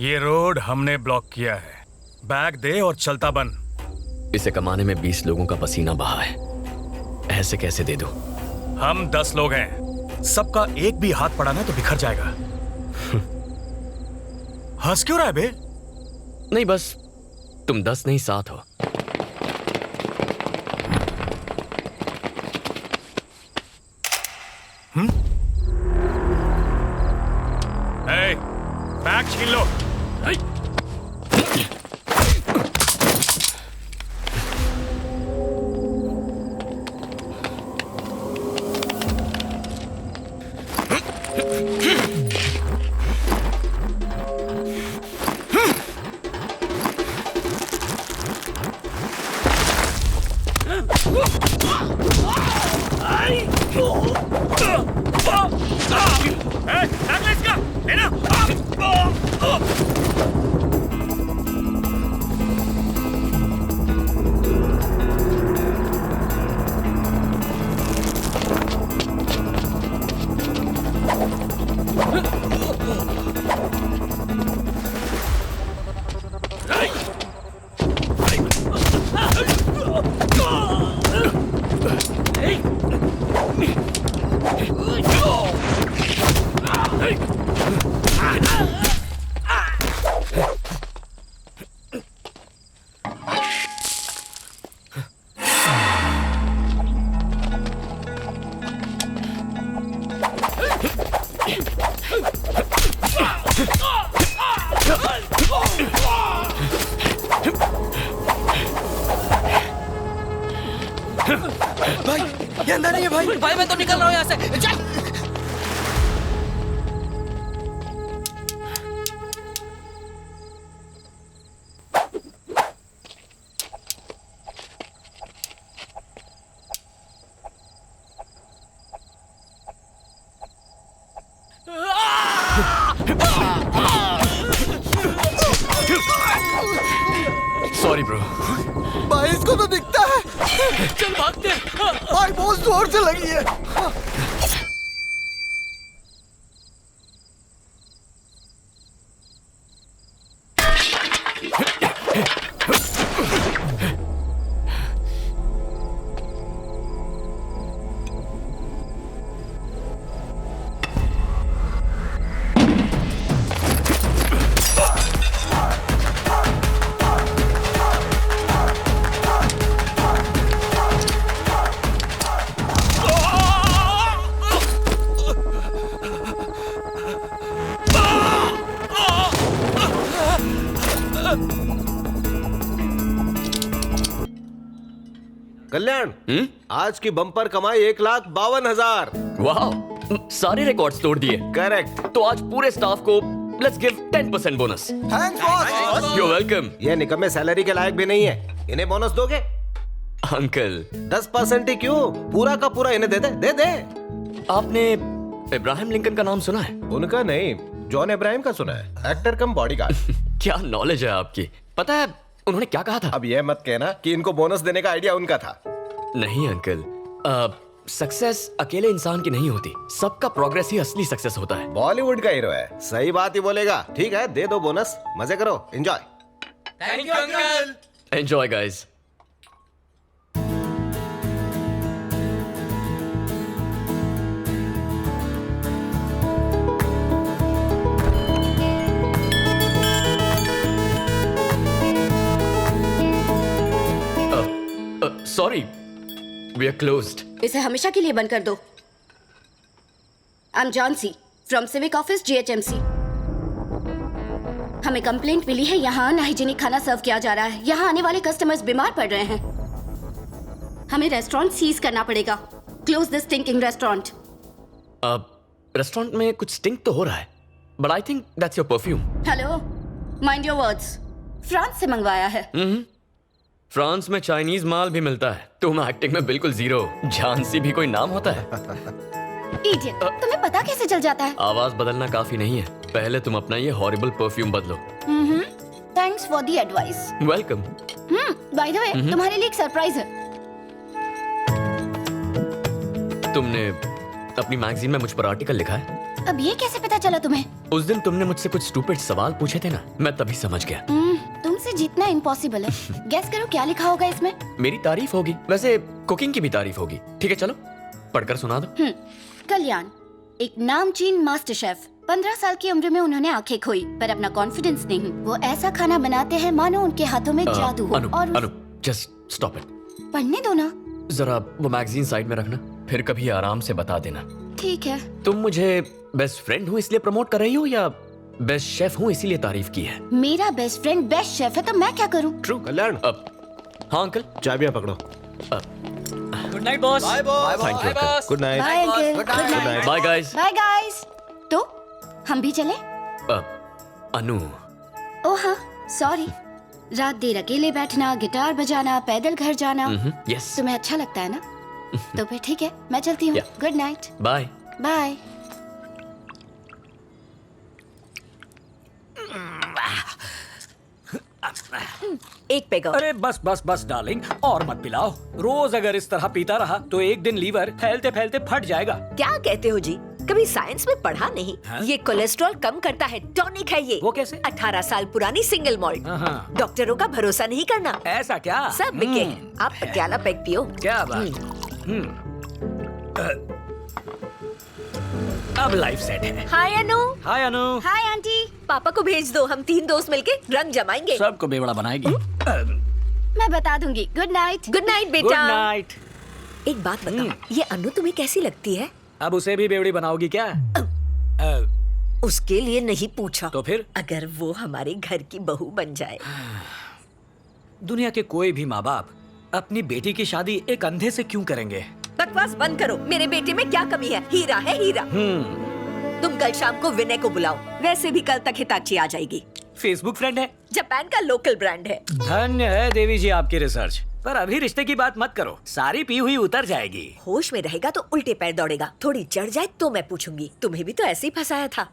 ये रोड हमने ब्लॉक किया है। बैग दे और चलता बन। इसे कमाने में 20 लोगों का पसीना बहा है, ऐसे कैसे दे दूं? हम 10 लोग हैं, सबका एक भी हाथ पड़ा ना तो बिखर जाएगा। हंस क्यों रहा है बे? नहीं, बस तुम 10 नहीं 7 हो। बैग छीन लो। भाई ये अंदर नहीं है भाई। भाई मैं तो निकल रहा हूँ यहाँ से। चल। Sorry bro. भाई इसको तो दिखता है। चल भागते हैं। भाई बहुत जोर से लगी है। कल्याण, आज की बम्पर कमाई 1,52,000। वाह, सारे रिकॉर्ड्स तोड़ दिए। करेक्ट। तो आज पूरे स्टाफ को let's give 10% bonus. Thanks boss. You welcome. ये निकम्मे सैलरी के लायक भी नहीं है, इन्हें बोनस दोगे? अंकल 10% ही क्यों, पूरा का पूरा इन्हें दे दे। दे दे। आपने इब्राहिम लिंकन का नाम सुना है? उनका नहीं, जॉन इब्राहिम का सुना है। एक्टर कम बॉडीगार्ड। क्या नॉलेज है आपकी। पता है उन्होंने क्या कहा था? अब ये मत कहना कि इनको बोनस देने का आइडिया उनका था। नहीं अंकल, सक्सेस अकेले इंसान की नहीं होती, सबका प्रोग्रेस ही असली सक्सेस होता है। बॉलीवुड का हीरो है, सही बात ही बोलेगा। ठीक है, दे दो बोनस, मजे करो, enjoy. Thank you uncle. Enjoy guys. Sorry, we are closed. इसे हमेशा के लिए बंद कर दो। आई एम जॉन्सी फ्रॉम सिविक ऑफिस GHMC। हमें कंप्लेंट मिली है, यहाँ अनहाइजीनिक खाना सर्व किया जा रहा है। यहाँ आने वाले कस्टमर्स बीमार पड़ रहे हैं। हमें रेस्टोरेंट सीज करना पड़ेगा। Close this stinking restaurant. Restaurant में कुछ स्टिंक तो हो रहा है, but I think that's your perfume. Hello, mind your words. France से मंगवाया है। फ्रांस में चाइनीज माल भी मिलता है। तुम एक्टिंग में बिल्कुल जीरो। झांसी भी कोई नाम होता है? इडियट, तुम्हें पता कैसे चल जाता है? आवाज बदलना काफी नहीं है, पहले तुम अपना ये हॉरिबल परफ्यूम बदलो। Thanks for the advice. Welcome. By the way, तुम्हारे लिए एक सरप्राइज है। तुमने अपनी मैगजीन में मुझ पर आर्टिकल लिखा है? अब ये कैसे पता चला तुम्हें? उस दिन तुमने मुझसे कुछ स्टूपिड सवाल पूछे थे ना, मैं तभी समझ गया। तुमसे जीतना इम्पॉसिबल है। गेस करो क्या लिखा होगा इसमें? मेरी तारीफ होगी, वैसे कुकिंग की भी तारीफ होगी। ठीक है चलो पढ़कर सुना दो। कल्याण एक नामचीन मास्टर शेफ। 15 साल की उम्र में उन्होंने आंखें खोई, पर अपना कॉन्फिडेंस नहीं। वो ऐसा खाना बनाते हैं मानो उनके हाथों में जादू हो। अनु जस्ट स्टॉप इट। पढ़ने दो ना। जरा वो मैगजीन साइड में रखना, फिर कभी आराम से बता देना। ठीक है। तुम मुझे बेस्ट फ्रेंड हूँ इसलिए प्रमोट कर रही हो या बेस्ट शेफ हूँ इसीलिए तारीफ की है? मेरा बेस्ट फ्रेंड बेस्ट शेफ है तो मैं क्या करूँ? ट्रू कल्याण। अब हाँ अंकल, चाबियां पकड़ो। Good night boss. Thank you uncle. Good night. Bye uncle. Good night. Bye guys. Bye guys. तो हम भी चले? अनु ओह हाँ सॉरी। रात देर अकेले बैठना, गिटार बजाना, पैदल घर जाना यस तुम्हें अच्छा लगता है ना? तो फिर ठीक है मैं चलती हूँ। Yeah. Good night. Bye. Bye. एक पेग और। अरे बस बस बस डार्लिंग, और मत पिलाओ। रोज अगर इस तरह पीता रहा तो एक दिन लीवर फैलते फैलते फट जाएगा। क्या कहते हो जी? कभी साइंस में पढ़ा नहीं? ये कोलेस्ट्रॉल कम करता है, टॉनिक है ये। वो कैसे? 18 साल पुरानी सिंगल मॉल्ट। हाँ। डॉक्टरों का भरोसा नहीं करना। ऐसा क्या? सब बिके हैं। आप पटियाला पेग पियो। क्या बात। अब लाइफ सेट है। Hi Anu. Hi Anu. Hi aunty. पापा को भेज दो, हम 3 दोस्त मिलके रंग जमाएंगे। सबको बेवड़ा बनाएगी। मैं बता दूंगी। Good night. Good night good बेटा। नाइट। एक बात बताओ, ये अनु तुम्हें कैसी लगती है? अब उसे भी बेवड़ी बनाओगी क्या? उसके लिए नहीं पूछा। तो फिर? अगर वो हमारे घर की बहू बन जाए। दुनिया के कोई भी माँ बाप अपनी बेटी की शादी एक अंधे से क्यों करेंगे? बकवास बंद करो। मेरे बेटे में क्या कमी है? हीरा है हीरा। तुम कल शाम को विनय को बुलाओ, वैसे भी कल तक हिताची आ जाएगी। फेसबुक फ्रेंड है, जापान का लोकल ब्रांड है। धन्य है देवी जी आपकी रिसर्च। पर अभी रिश्ते की बात मत करो, सारी पी हुई उतर जाएगी। होश में रहेगा तो उल्टे पैर दौड़ेगा, थोड़ी चढ़ जाए तो मैं पूछूंगी। तुम्हें भी तो ऐसे ही फंसाया था।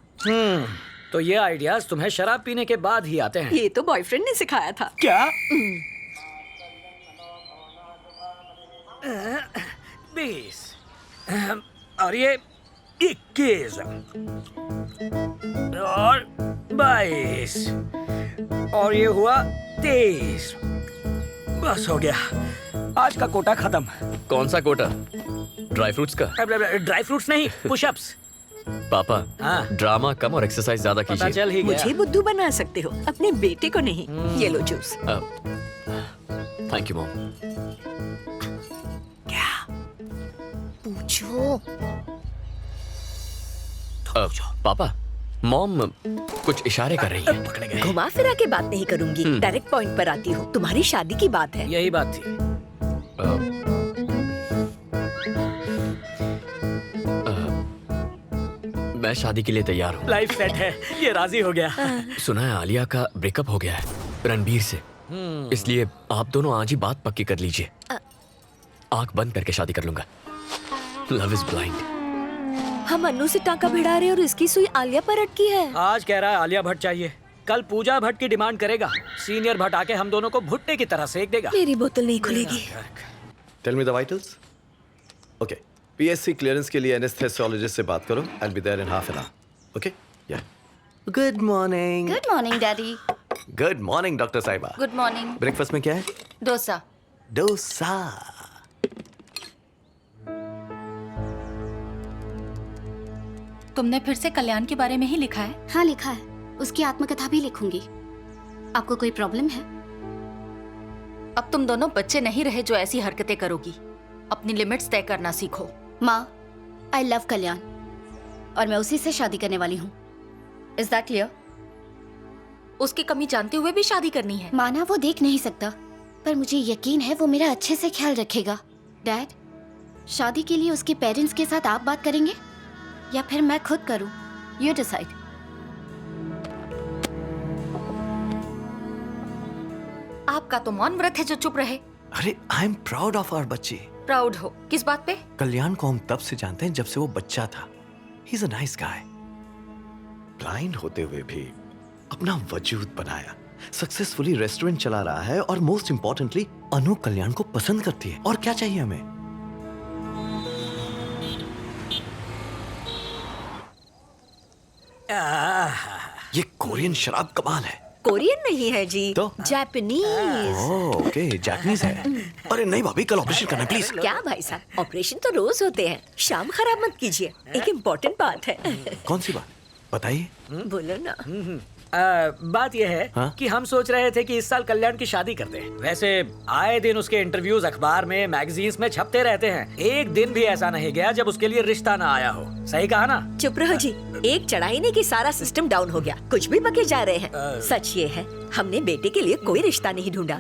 तो ये आइडियाज तुम्हें शराब पीने के बाद ही आते हैं? ये तो बॉयफ्रेंड ने सिखाया था। क्या? 20 और ये 21 और 22 और ये हुआ 23। बस हो गया, आज का कोटा खत्म। कौन सा कोटा? ड्राई फ्रूट्स का? ड्राई फ्रूट्स नहीं, पुशअप्स। पापा हाँ। ड्रामा कम और एक्सरसाइज ज्यादा पता कीजिए। चल ही गया। मुझे बुद्धू बना सकते हो, अपने बेटे को नहीं। ये लो जूस। Thank you mom. क्या पूछो? पापा मॉम कुछ इशारे कर रही है। पकड़े गए। घुमा फिरा के बात नहीं करूंगी, डायरेक्ट पॉइंट पर आती हूँ। तुम्हारी शादी की बात है। यही बात थी। मैं शादी के लिए तैयार हूँ। लाइफ सेट है, ये राजी हो गया। सुना है आलिया का ब्रेकअप हो गया है रणबीर से, इसलिए आप दोनों आज ही बात पक्की कर लीजिए। आंख बंद करके शादी कर लूंगा। Love is blind. हम अनु से टाका भिड़ा रहे और इसकी सुई आलिया पर अटकी है। आज कह रहा है आलिया भट्ट चाहिए, कल पूजा भट्ट की डिमांड करेगा। सीनियर भट्ट आके हम दोनों को भुट्टे की तरह सेक देगा। मेरी बोतल नहीं खुलेगी। Tell me the vitals. Okay, PSC clearance के लिए एनेस्थेसियोलॉजिस्ट से बात करो। I will be there in half an hour. Okay? Yeah. Good morning. Good morning daddy. Good morning doctor साहिबा। Good morning. ब्रेकफास्ट में क्या है? डोसा। डोसा। तुमने फिर से कल्याण के बारे में ही लिखा है? हाँ लिखा है, उसकी आत्मकथा भी लिखूंगी। आपको कोई प्रॉब्लम है? अब तुम दोनों बच्चे नहीं रहे जो ऐसी हरकतें करोगी। अपनी लिमिट्स तय करना सीखो। माँ, आई लव कल्याण और मैं उसी से शादी करने वाली हूँ। Is that clear? उसकी कमी जानते हुए भी शादी करनी है? माना वो देख नहीं सकता, पर मुझे यकीन है वो मेरा अच्छे से ख्याल रखेगा। डैड, शादी के लिए उसके पेरेंट्स के साथ आप बात करेंगे या फिर मैं खुद करूं? You decide. आपका तो मौन व्रत है जो चुप रहे। अरे I am proud of our बच्चे। प्राउड हो? किस बात पे? कल्याण को हम तब से जानते हैं जब से वो बच्चा था। He is a nice guy. Blind होते हुए भी अपना वजूद बनाया, सक्सेसफुली रेस्टोरेंट चला रहा है और मोस्ट इंपॉर्टेंटली अनु कल्याण को पसंद करती है। और क्या चाहिए हमें? ये कोरियन शराब कमाल है। कोरियन नहीं है जी, तो? जापानीज। ओके, जापानीज है। अरे नहीं भाभी, कल ऑपरेशन करना प्लीज। क्या भाई साहब, ऑपरेशन तो रोज होते हैं, शाम खराब मत कीजिए। एक इम्पोर्टेंट बात है। कौन सी बात बताइए। बोलो ना। बात यह है हाँ? कि हम सोच रहे थे कि इस साल कल्याण की शादी करते हैं। वैसे आए दिन उसके इंटरव्यूज अखबार में, मैगजीन्स में छपते रहते हैं। एक दिन भी ऐसा नहीं गया जब उसके लिए रिश्ता ना आया हो। सही कहा ना? चुप रहो जी, एक चढ़ाई ने कि सारा सिस्टम डाउन हो गया। कुछ भी बके जा रहे हैं। सच ये है, हमने बेटे के लिए कोई रिश्ता नहीं ढूंढा।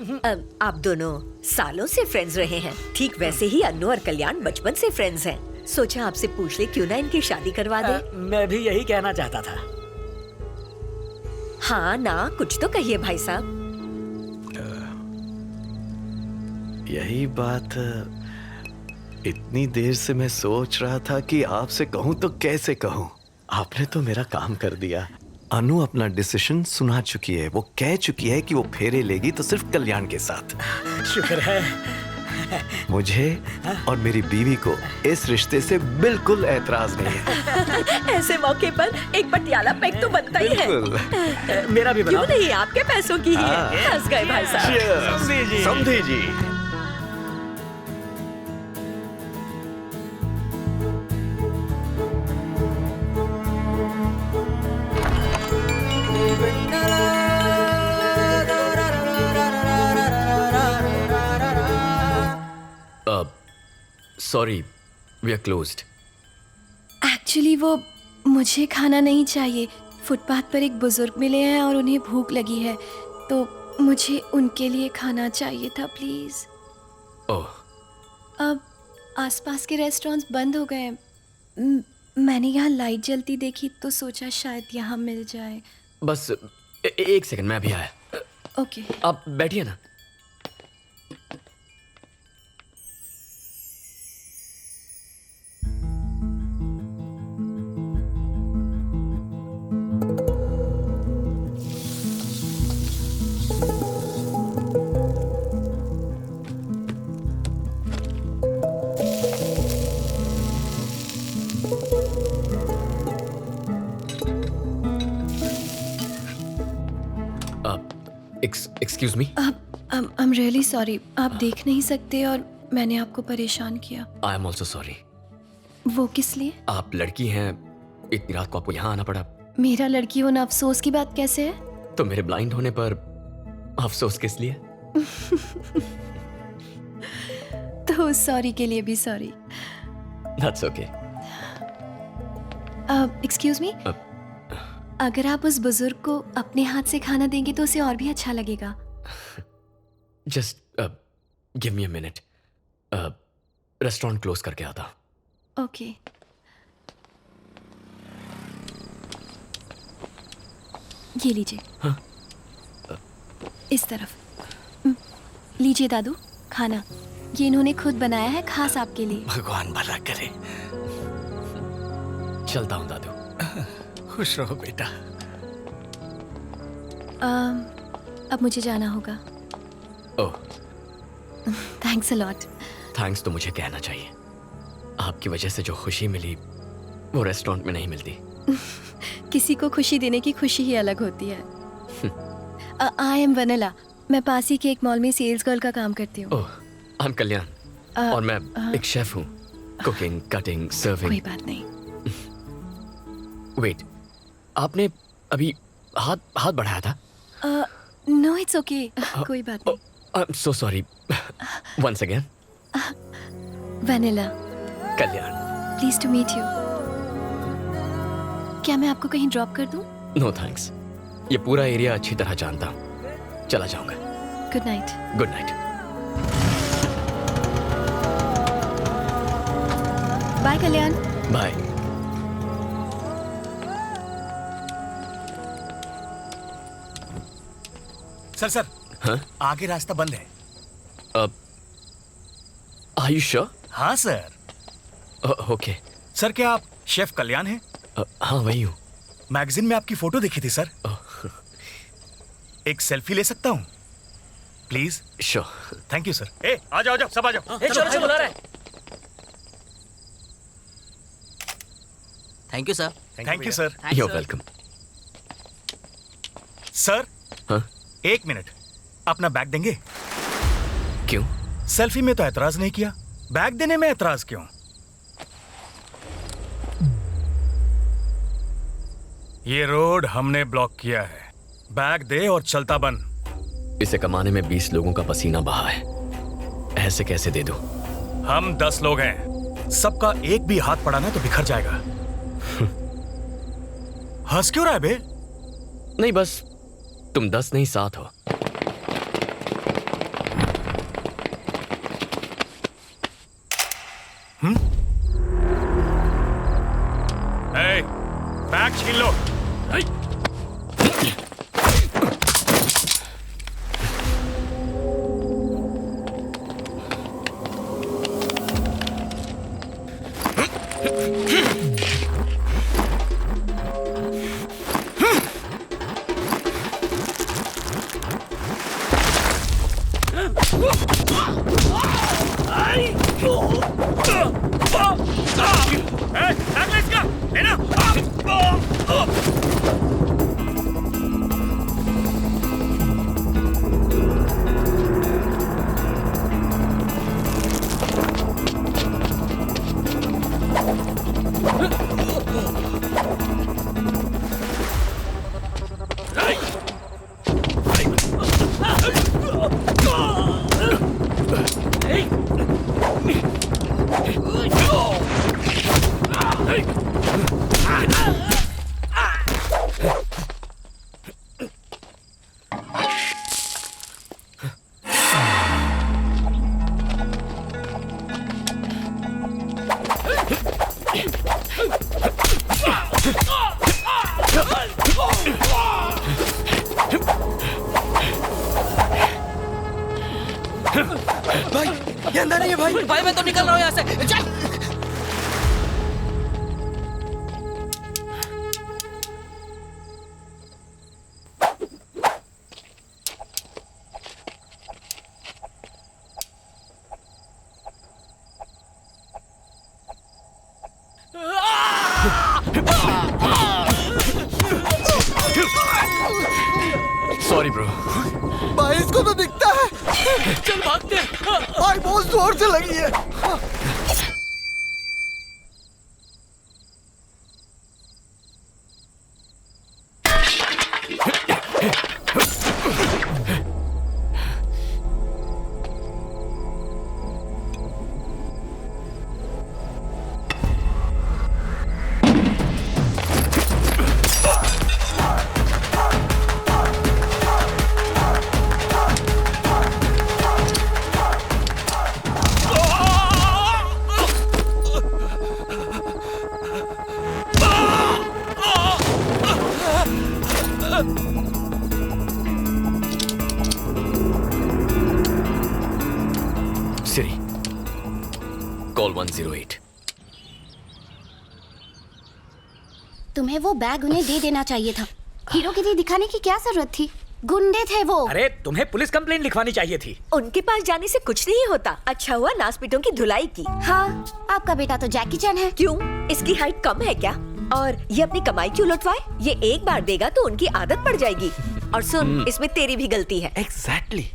आप दोनों सालों से फ्रेंड्स रहे हैं, ठीक वैसे ही अन्नू और कल्याण बचपन से फ्रेंड्स हैं। सोचा आपसे पूछ ले क्यों ना इनकी शादी करवा दे। मैं भी यही कहना चाहता था। हाँ ना, कुछ तो कहिए भाई साहब। यही बात इतनी देर से मैं सोच रहा था कि आपसे कहूं तो कैसे कहूं। आपने तो मेरा काम कर दिया। अनु अपना डिसीजन सुना चुकी है। वो कह चुकी है कि वो फेरे लेगी तो सिर्फ कल्याण के साथ। शुक्र है। मुझे और मेरी बीवी को इस रिश्ते से बिल्कुल ऐतराज नहीं है। ऐसे मौके पर एक पटियाला पैक तो बनता ही है। बिल्कुल। मेरा भी क्यों बनाओ। नहीं, आपके पैसों की ही है। हंस गए भाई साहब। Cheers! समधी जी। Sorry, we are closed. Actually वो मुझे खाना नहीं चाहिए। फुटपाथ पर एक बुजुर्ग मिले हैं और उन्हें भूख लगी है, तो मुझे उनके लिए खाना चाहिए था प्लीज। ओह, अब आसपास के रेस्टोरेंट्स बंद हो गए हैं। मैंने यहाँ लाइट जलती देखी तो सोचा शायद यहाँ मिल जाए। बस एक सेकंड, मैं अभी आया। ओके। आप बैठिए ना। Excuse me. I am really sorry. आप देख नहीं सकते और मैंने आपको परेशान किया। I am also sorry. वो किस लिए? आप लड़की हैं, इतनी रात को आपको यहाँ आना पड़ा। मेरा लड़की होना अफसोस की बात कैसे है? तो मेरे ब्लाइंड होने पर अफसोस किस लिए? तो सॉरी के लिए भी sorry. That's okay. Excuse me, अगर आप उस बुजुर्ग को अपने हाथ से खाना देंगे तो उसे और भी अच्छा लगेगा। Just give me a minute. Restaurant close करके आता। ओके। ये लीजिए। हाँ? इस तरफ। लीजिए दादू, खाना। ये इन्होंने खुद बनाया है, खास आपके लिए। भगवान भला करे। चलता हूँ दादू। खुश रहो बेटा। अब मुझे जाना होगा। ओह, थैंक्स अ लॉट। थैंक्स तो मुझे कहना चाहिए। आपकी वजह से जो खुशी मिली वो रेस्टोरेंट में नहीं मिलती। किसी को खुशी देने की खुशी ही अलग होती है। I am vanilla. मैं पास ही के एक मॉल में सेल्स गर्ल का काम करती हूँ। ओह, आई एम कल्याण और मैं एक शेफ हूँ। Cooking, cutting, serving. कोई बात नहीं। वेट, आपने अभी हाथ बढ़ाया था? No it's okay. कोई बात नहीं। I am so sorry. Once again. Vennela. Kalyan. Please to meet you. क्या मैं आपको कहीं ड्रॉप कर दूं? नो थैंक्स, ये पूरा एरिया अच्छी तरह जानता हूँ। चला जाऊंगा। Good night. Good night. Bye Kalyan. Bye. Sir हाँ? आगे रास्ता बंद है। Are you sure? हाँ सर। ओके। सर क्या आप शेफ कल्याण हैं? हाँ वही हूँ। मैगजीन में आपकी फोटो देखी थी सर। एक सेल्फी ले सकता हूँ please? Sure. Thank you sir. ए आ जाओ सब आ जाओ। चलो बुला रहा है। Thank you sir. Thank you sir. You're welcome. Sir हाँ? 1 मिनट, अपना बैग देंगे? क्यों? सेल्फी में तो एतराज नहीं किया, बैग देने में एतराज क्यों? ये रोड हमने ब्लॉक किया है, बैग दे और चलता बन। इसे कमाने में 20 लोगों का पसीना बहा है, ऐसे कैसे दे दूं? हम 10 लोग हैं, सबका एक भी हाथ पड़ा ना तो बिखर जाएगा। हंस क्यों रहा है बे? नहीं, बस तुम 10 नहीं 7 हो। ए, बैग छीन लो। भाई ये अंदर नहीं है भाई। भाई मैं तो निकल रहा हूँ यहाँ से, चल। Sorry bro. भाई इसको तो दिखता है। चल भागते हैं। भाई बहुत जोर से लगी है। सिरी, कॉल 108। तुम्हें वो बैग उन्हें दे देना चाहिए था। हीरोगिरी दिखाने की क्या जरूरत थी? गुंडे थे वो। अरे तुम्हें पुलिस कंप्लेंट लिखवानी चाहिए थी। उनके पास जाने से कुछ नहीं होता। अच्छा हुआ नासपीटों की धुलाई की। हाँ, आपका बेटा तो जैकी चैन है। क्यों? इसकी हाइट कम है क्या? और ये अपनी कमाई क्यों लुटवाए? ये एक बार देगा तो उनकी आदत पड़ जाएगी। और सुन, इसमें तेरी भी गलती है। एग्जैक्टली।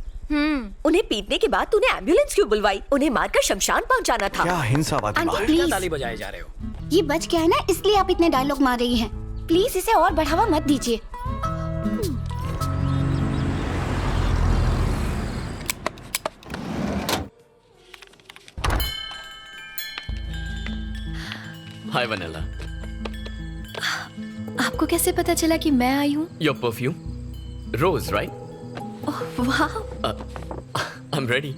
उन्हें पीटने के बाद तूने एम्बुलेंस क्यों बुलवाई? उन्हें मारकर शमशान पहुंचाना था। क्या हिंसावादी आंटी बात है। प्लीज, ताली बजाए जा रहे हो। ये बच गया है ना, इसलिए आप इतने डायलॉग मार रही हैं। प्लीज इसे और बढ़ावा मत दीजिए। हाय वनीला। आपको कैसे पता चला कि मैं आई हूँ? Your perfume, rose, right? वाह, I am ready.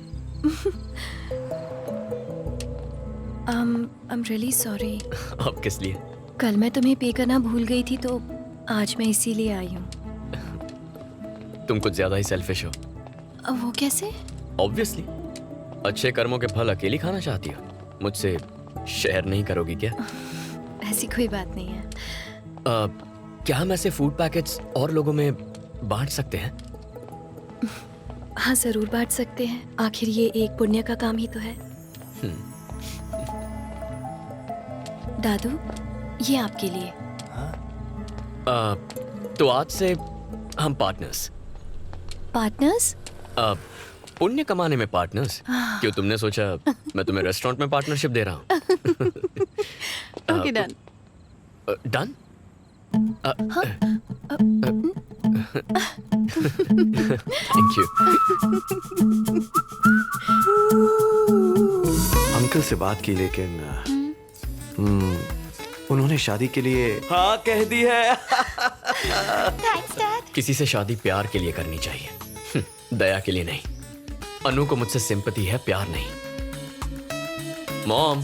I am really sorry. अब किस लिए? कल मैं तुम्हें पे करना भूल गई थी, तो आज मैं इसीलिए आई हूँ। तुम कुछ ज्यादा ही सेल्फिश हो। वो कैसे? ऑब्वियसली, अच्छे कर्मों के फल अकेली खाना चाहती हो। मुझसे शेयर नहीं करोगी क्या? ऐसी कोई बात नहीं है। क्या हम ऐसे फूड पैकेट्स और लोगों में बांट सकते हैं? हाँ, जरूर बांट सकते हैं। आखिर ये एक पुण्य का काम ही तो है। दादू, ये आपके लिए। तो आज से हम पार्टनर्स। पार्टनर्स? पुण्य कमाने में पार्टनर्स। क्यों तुमने सोचा मैं तुम्हें रेस्टोरेंट में पार्टनरशिप दे रहा हूँ? Okay done. Done? Thank you. Uncle से बात की लेकिन उन्होंने शादी के लिए हाँ कह दी है। Thanks dad. किसी से शादी प्यार के लिए करनी चाहिए, दया के लिए नहीं। अनु को मुझसे सिंपैथी है, प्यार नहीं। मॉम।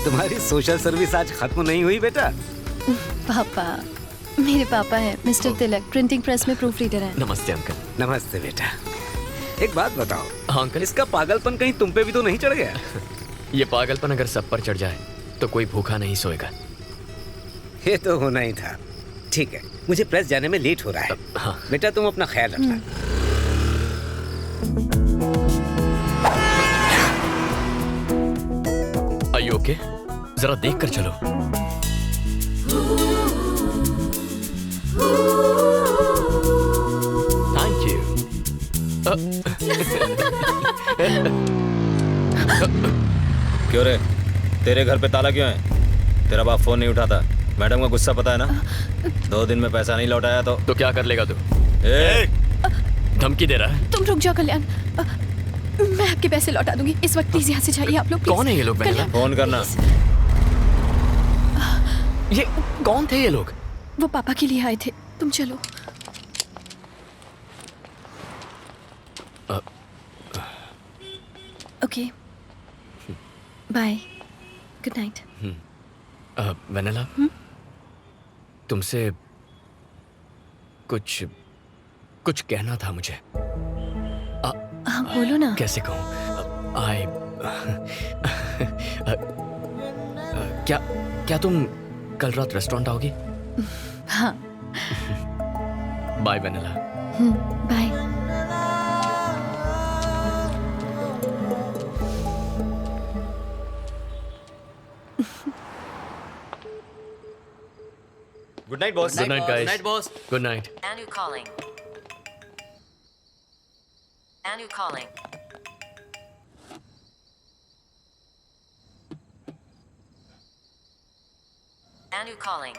तुम्हारी सोशल सर्विस आज खत्म नहीं हुई बेटा? पापा, मेरे पापा हैं मिस्टर तिलक, प्रिंटिंग प्रेस में प्रूफ रीडर हैं। नमस्ते अंकल। नमस्ते बेटा। एक बात बताओ, हाँ अंकल। इसका पागलपन कहीं तुम पे भी तो नहीं चढ़ गया? ये पागलपन अगर सब पर चढ़ जाए तो कोई भूखा नहीं सोएगा। ये तो होना ही था। ठीक है, मुझे प्रेस जाने में लेट हो रहा है। हाँ। बेटा तुम अपना ख्याल रखना। Are you okay? जरा देख कर चलो। Thank you. क्यों रे, तेरे घर पे ताला क्यों है? तेरा बाप फोन नहीं उठाता। मैडम का गुस्सा पता है ना? 2 दिन में पैसा नहीं लौटाया तो क्या कर लेगा तू? धमकी दे रहा है? तुम रुक जाओ कल्याण, मैं आपके पैसे लौटा दूंगी। इस वक्त प्लीज यहाँ से जाइए आप लोग। कौन है ये लोग? फोन करना। ये कौन थे ये लोग? वो पापा के लिए आए थे। तुम चलो। Okay bye, good night. Vennela, तुमसे कुछ कहना था मुझे। हाँ बोलो ना। कैसे कहूँ? क्या तुम कल रात रेस्टोरेंट आओगी? हाँ। Bye Vennela. Bye. Good night boss. Good night guys. Good night boss. Good night. Anu calling. Anu calling. Anu calling.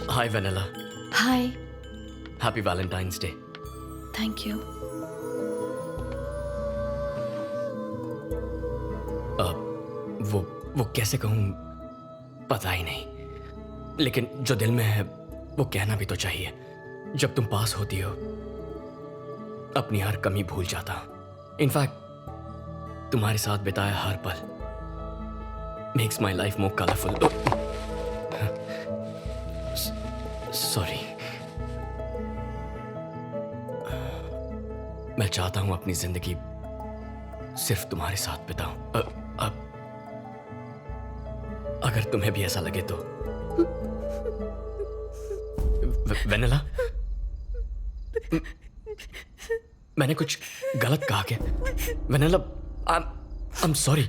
Hi Vennela. Hi. Happy Valentine's day. Thank you. वो कैसे कहूँ पता ही नहीं, लेकिन जो दिल में है वो कहना भी तो चाहिए। जब तुम पास होती हो अपनी हर कमी भूल जाता हूं। इनफैक्ट तुम्हारे साथ बिताया हर पल makes my life more colourful. Sorry. मैं चाहता हूं अपनी जिंदगी सिर्फ तुम्हारे साथ बिताऊं। अब अगर तुम्हें भी ऐसा लगे तो। वेनेला, मैंने कुछ गलत कहा क्या? Vennela, I am sorry.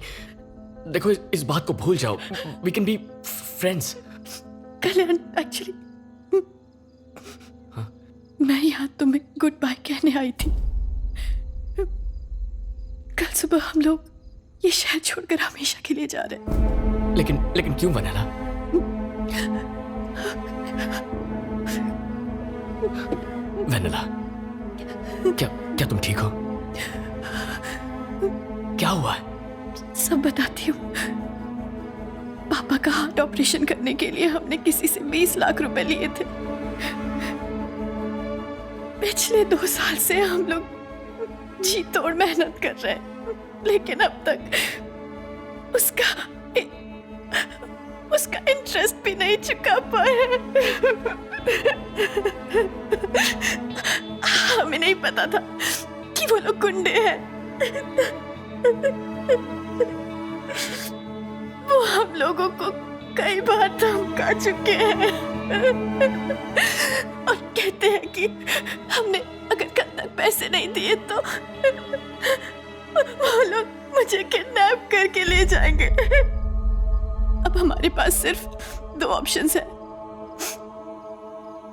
देखो इस बात को भूल जाओ। We can be friends. Kalyan, actually मैं यहाँ तुम्हें गुड बाय कहने आई थी। कल सुबह हम लोग ये शहर छोड़कर हमेशा के लिए जा रहे हैं। लेकिन क्यों वेनेला? वेनेला, क्या तुम ठीक हो? क्या हुआ है? सब बताती हूँ। पापा का हार्ट ऑपरेशन करने के लिए हमने किसी से 20 लाख रुपए लिए थे। पिछले 2 साल से हम लोग जी तोड़ मेहनत कर रहे हैं, लेकिन अब तक उसका इंटरेस्ट भी नहीं चुका पाए। हमें नहीं पता था कि वो लोग गुंडे हैं। वो हम लोगों को कई बार धमका चुके हैं और कहते कहते हैं कि हमने अगर कल तक पैसे नहीं दिए तो वो लोग मुझे किडनैप करके ले जाएंगे। अब हमारे पास सिर्फ 2 ऑप्शंस हैं।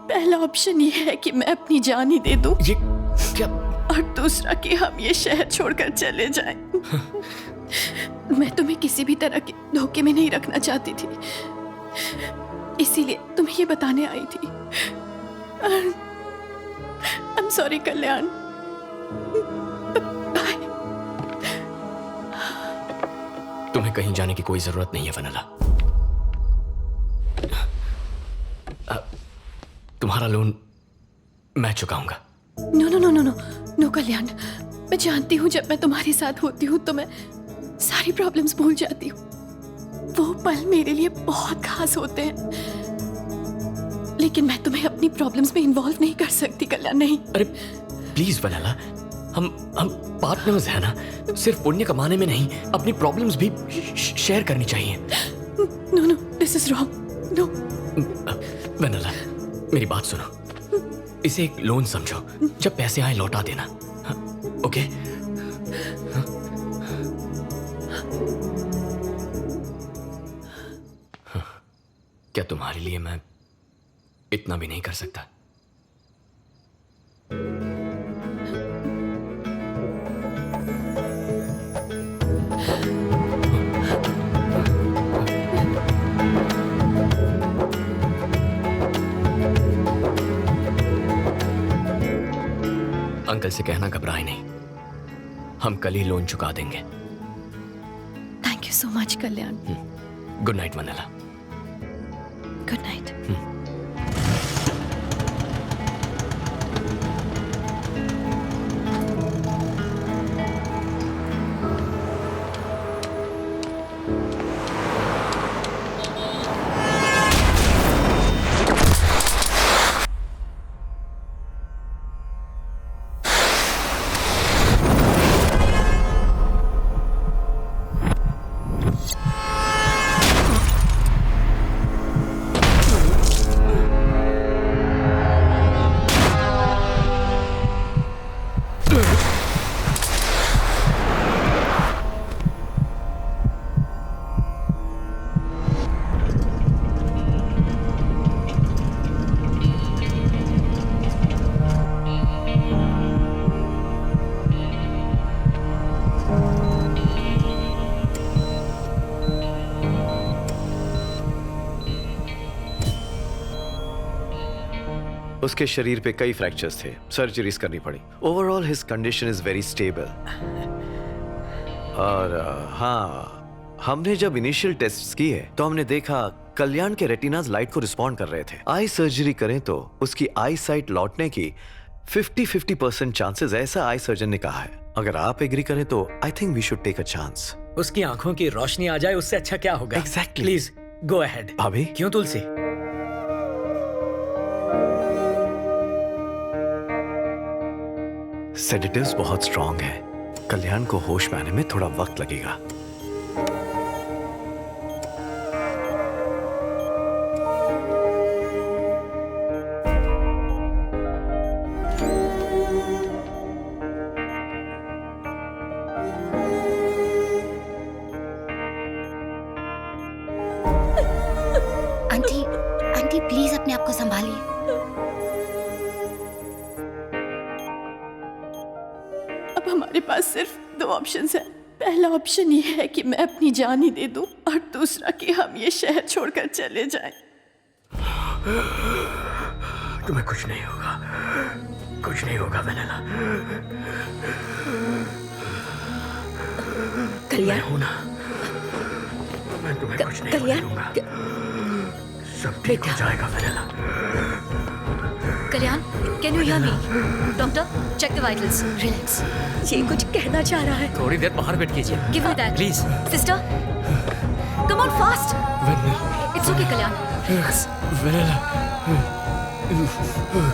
पहला ऑप्शन ये है कि मैं अपनी जान ही दे दूं, ये क्या? और दूसरा कि हम ये शहर छोड़कर चले जाएं। मैं तुम्हें किसी भी तरह के धोखे में नहीं रखना चाहती थी, इसीलिए तुम्हें ये बताने आई थी। I am sorry Kalyan. Bye. तुम्हें कहीं जाने की कोई जरूरत नहीं है वनीला। तुम्हारा लोन मैं चुकाऊंगा। No no no no no no Kalyan, मैं जानती हूँ जब मैं तुम्हारे साथ होती हूँ तो मैं सारी प्रॉब्लम्स भूल जाती हूँ। वो पल मेरे लिए बहुत खास होते हैं, लेकिन मैं तुम्हें अपनी प्रॉब्लम्स में इन्वॉल्व नहीं कर सकती कल्याण, नहीं। अरे प्लीज वनीला, हम पार्टनर्स हैं ना, सिर्फ पुण्य कमाने में नहीं, अपनी प्रॉब्लम्स भी शेयर करनी चाहिए। No no, this is wrong. No Vennela, मेरी बात सुनो, इसे एक लोन समझो, जब पैसे आए लौटा देना। ओके? क्या तुम्हारे लिए मैं इतना भी नहीं कर सकता? अंकल से कहना घबराए नहीं, हम कल ही लोन चुका देंगे। Thank you so much Kalyan. Good night vanilla. Good night. उसके शरीर पे कई फ्रैक्चर्स थे, सर्जरीज करनी पड़ी। Overall his condition is very stable. और हाँ, हमने जब इनिशियल टेस्ट्स किए तो हमने देखा कल्याण के रेटिनाज लाइट को रिस्पॉन्ड कर रहे थे। आई सर्जरी करें तो उसकी आई साइट लौटने की 50-50% चांसेस, ऐसा आई सर्जन ने कहा है। अगर आप एग्री करें तो I think we should take a chance. उसकी आंखों की रोशनी आ जाए उससे अच्छा क्या होगा? Exactly. Please go ahead. भाभी? क्यों तुलसी? सेडेटिव्स बहुत स्ट्रॉन्ग है, कल्याण को होश में आने में थोड़ा वक्त लगेगा। आंटी, आंटी प्लीज अपने आप को संभालिए। हमारे पास सिर्फ 2 ऑप्शंस हैं। पहला ऑप्शन ये है कि मैं अपनी जान ही दे दूं, और दूसरा कि हम ये शहर छोड़कर चले जाएं। तुम्हें कुछ नहीं होगा, कुछ नहीं होगा वनीला। कल्याण हूं ना, मैं तुम्हें कुछ नहीं होने दूंगा। सब ठीक हो जाएगा Vennela. Kalyan, can you hear me? Doctor, check the vitals. Relax. ये कुछ कहना चाह रहा है। थोड़ी देर बाहर वेट कीजिए। Give me that please. Sister, come on fast. It's okay Kalyan. Vanilla,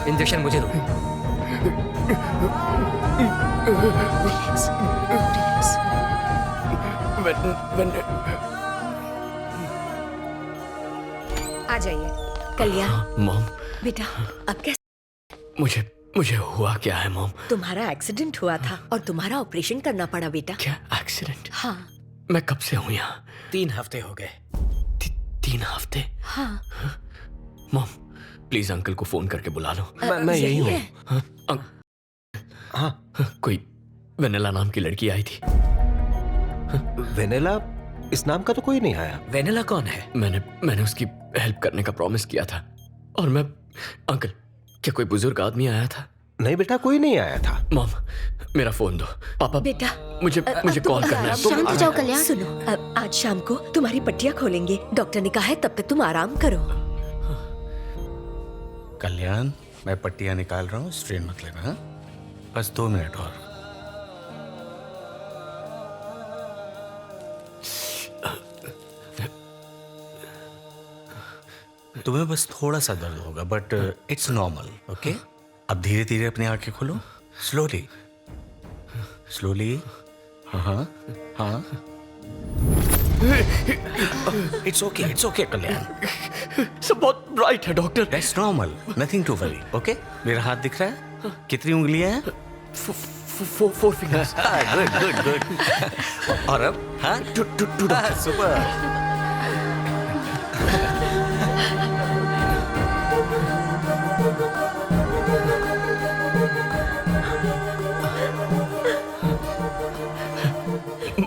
injection मुझे दो। Relax, relax. आ जाइए। कल्याण मॉम, बेटा, अब कैसे? मुझे हुआ क्या है मॉम? तुम्हारा एक्सीडेंट हुआ था और तुम्हारा ऑपरेशन करना पड़ा बेटा। क्या एक्सीडेंट? हाँ। मैं कब से हूँ यहाँ? 3 हफ्ते हो गए। 3 हफ्ते? हाँ। मॉम प्लीज अंकल को फोन करके बुला लो। मैं यही हूँ। हाँ, कोई वेनेला नाम की लड़की आई थी। वेनेला? इस नाम का तो कोई नहीं आया। वेनेला कौन है? मैंने उसकी हेल्प करने का प्रॉमिस किया था। और मैं अंकल, क्या कोई बुजुर्ग आदमी आया था? नहीं बेटा, कोई नहीं आया था। मॉम मेरा फोन दो। पापा बेटा मुझे कॉल करना है। शांत हो जाओ कल्याण। सुनो, आज शाम को तुम्हारी पट्टियां खोलेंगे। डॉक्टर ने कहा है तब तक तुम आराम करो। कल्याण, मैं पट्टियां निकाल रहा हूँ, स्ट्रेन मत लेना। हाँ? बस 2 मिनट और। तुम्हें बस थोड़ा सा दर्द होगा, बट इट्स नॉर्मल। ओके, अब धीरे धीरे अपनी आंखें खोलो। Slowly slowly. हाँ हाँ, इट्स ओके कल्याण। सब बहुत ब्राइट है doctor. That's normal, nothing to worry. Okay, मेरा हाथ दिख रहा है? कितनी उंगलियां हैं? 4 फिंगर्स। गुड। और अब? हाँ, टू। सुपर।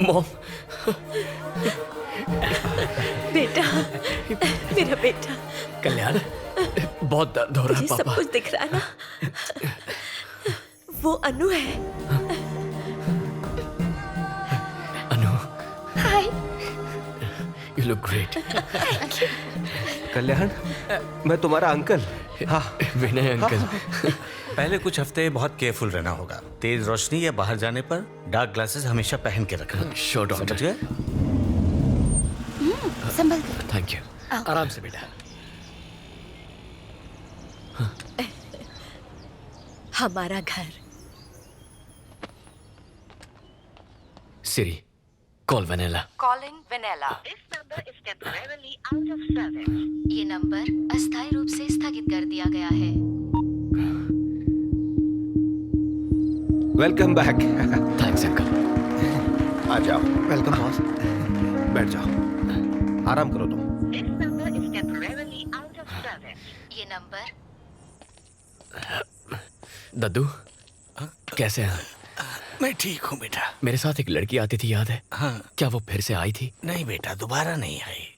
मॉम, बेटा, मेरा बेटा। कल्याण, बहुत दर्द हो रहा है तुझे सब पापा। कुछ दिख रहा है ना? वो अनु है। Anu, hi. You look great. Kalyan, मैं तुम्हारा अंकल। हाँ, विनय अंकल। पहले कुछ हफ्ते बहुत केयरफुल रहना होगा। तेज रोशनी या बाहर जाने पर डार्क ग्लासेस हमेशा पहन के रखना। Sure doctor. समझ गए? संभल कर। Thank you. आराम से बेटा। हमारा घर। Siri, call Vennela. Calling Vennela. ये नंबर अस्थायी रूप से स्थगित कर दिया गया है। Welcome back. Thanks uncle. आ जाओ। Welcome boss. बैठ जाओ, आराम करो तुम। ये नंबर। दद्दू, कैसे हैं? मैं ठीक हूँ बेटा। मेरे साथ एक लड़की आती थी, याद है? हाँ। क्या वो फिर से आई थी? नहीं बेटा, दोबारा नहीं आई।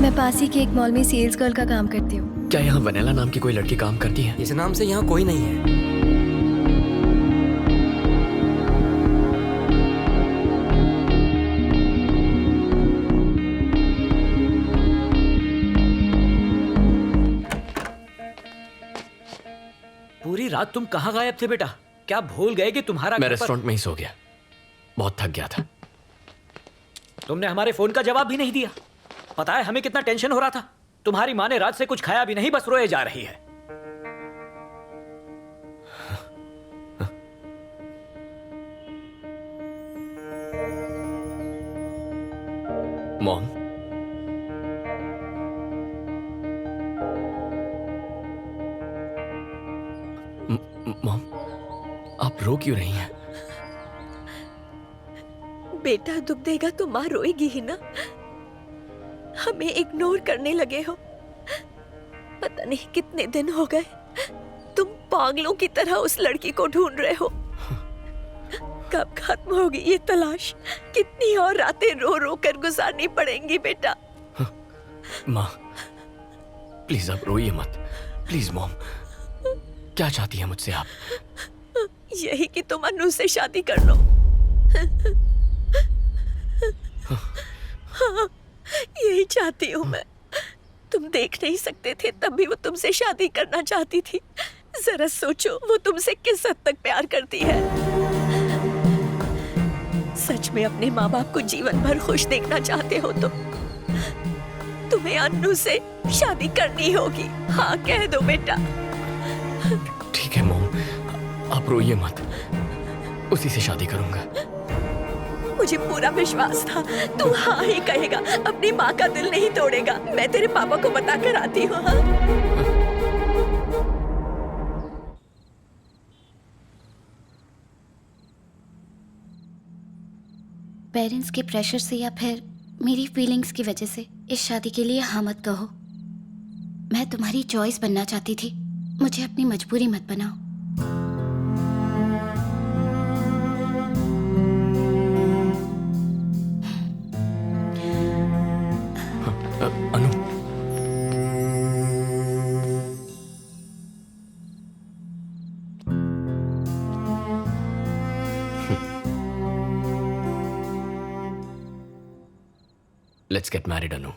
मैं पास ही के एक मॉल में सेल्स गर्ल का काम करती हूँ। क्या यहाँ वेनेला नाम की कोई लड़की काम करती है? इस नाम से यहाँ कोई नहीं है। पूरी रात तुम कहाँ गायब थे बेटा? क्या भूल गए कि तुम्हारा मैं घर पर- रेस्टोरेंट में ही सो गया, बहुत थक गया था। तुमने हमारे फोन का जवाब भी नहीं दिया। पता है हमें कितना टेंशन हो रहा था। तुम्हारी माँ ने रात से कुछ खाया भी नहीं, बस रोए जा रही है। मॉम, मॉम, आप रो क्यों रही हैं? बेटा दुख देगा तो माँ रोएगी ही ना। हमें इग्नोर करने लगे हो। पता नहीं कितने दिन हो गए तुम पागलों की तरह उस लड़की को ढूंढ रहे हो। कब खत्म होगी ये तलाश? कितनी और रातें रो रो कर गुजारनी पड़ेंगी बेटा? माँ प्लीज आप रोइए मत, प्लीज। मॉम, क्या चाहती है मुझसे आप? यही कि तुम अनु से शादी कर लो। हाँ, यही चाहती हूँ मैं। तुम देख नहीं सकते थे तब भी वो तुमसे शादी करना चाहती थी। जरा सोचो वो तुमसे किस हद तक प्यार करती है। सच में अपने माँ बाप को जीवन भर खुश देखना चाहते हो तो तुम्हें अनु से शादी करनी होगी। हाँ कह दो बेटा। ठीक है मॉम, आप रोइए मत। उसी से शादी करूंगा। मुझे पूरा विश्वास था तू हाँ ही कहेगा, अपनी माँ का दिल नहीं तोड़ेगा। मैं तेरे पापा को बता कर आती हूँ। हाँ? पेरेंट्स के प्रेशर से या फिर मेरी फीलिंग्स की वजह से इस शादी के लिए हाँ मत कहो। मैं तुम्हारी चॉइस बनना चाहती थी, मुझे अपनी मजबूरी मत बनाओ। अनु, लेट्स गेट मैरिड अनु।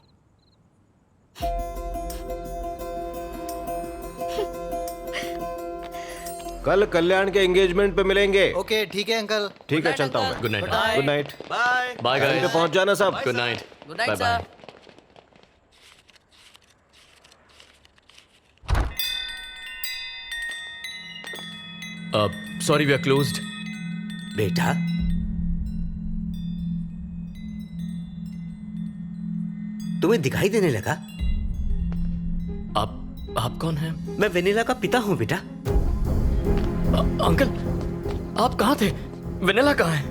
कल कल्याण के एंगेजमेंट पे मिलेंगे। ओके ठीक है अंकल। ठीक है, चलता हूँ मैं। Good night. Good night. Bye bye time पे गाइस। पहुंच जाना सब। Good night. Good bye night bye. Sir. Sorry, we are closed. बेटा, तुम्हें दिखाई देने लगा? आप कौन हैं? मैं वेनिला का पिता हूँ बेटा। अंकल, आप कहाँ थे? वेनिला कहाँ है?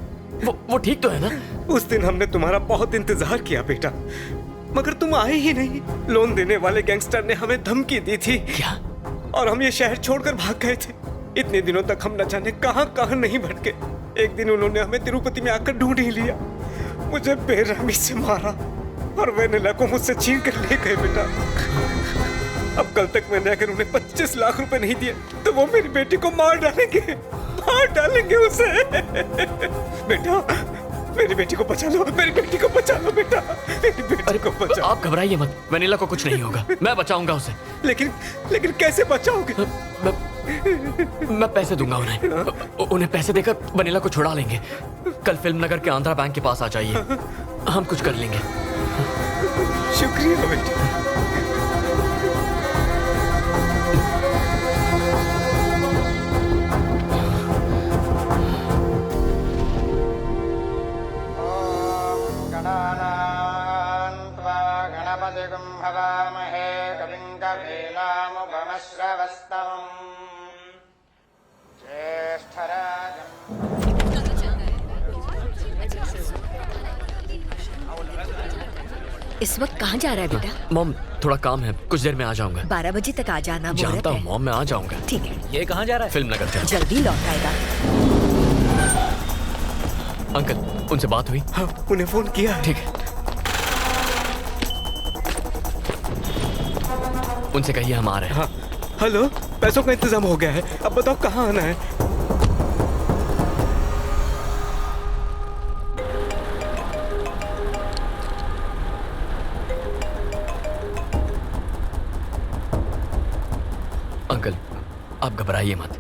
वो ठीक तो है ना? उस दिन हमने तुम्हारा बहुत इंतजार किया बेटा, मगर तुम आए ही नहीं। लोन देने वाले गैंगस्टर ने हमें धमकी दी थी। क्या? और हम ये शहर छोड़कर भाग गए थे। इतने दिनों तक हम न जाने कहां कहां नहीं भटके। एक दिन उन्होंने हमें तिरुपति में आकर ढूंढ ही लिया, मुझे बेरहमी से मारा और वेनिला को मुझसे छीन कर ले गए बेटा। अब कल तक मैंने अगर उन्हें 25 लाख रुपए नहीं दिए तो वो मेरी बेटी को मार डालेंगे उसे। बेटा, मेरी बेटी को बचा लो, मेरी बेटी को बचा लो बेटा, मेरी बेटी को बचा। आप घबराइए मत, वेनिला को कुछ नहीं होगा, मैं बचाऊंगा उसे। लेकिन कैसे बचाओगे? मैं पैसे दूंगा उन्हें पैसे देकर वेनिला को छुड़ा लेंगे। कल फिल्म नगर के आंध्रा बैंक के पास आ जाइए, हम कुछ कर लेंगे। शुक्रिया बेटा। इस वक्त कहाँ जा रहा है बेटा? मॉम, थोड़ा काम है, कुछ देर में आ जाऊंगा। 12 बजे तक आ जाना। जानता हूँ मॉम, मैं आ जाऊंगा। ठीक है। ये कहाँ जा रहा है? फिल्म नगर जा। जल्दी लौट आएगा। अंकल, उनसे बात हुई? हाँ, उन्हें फोन किया। ठीक है, उनसे कहिए हम आ रहे हैं। हाँ, हेलो, पैसों का इंतजाम हो गया है, अब बताओ कहाँ आना है? अंकल, आप घबराइए मत,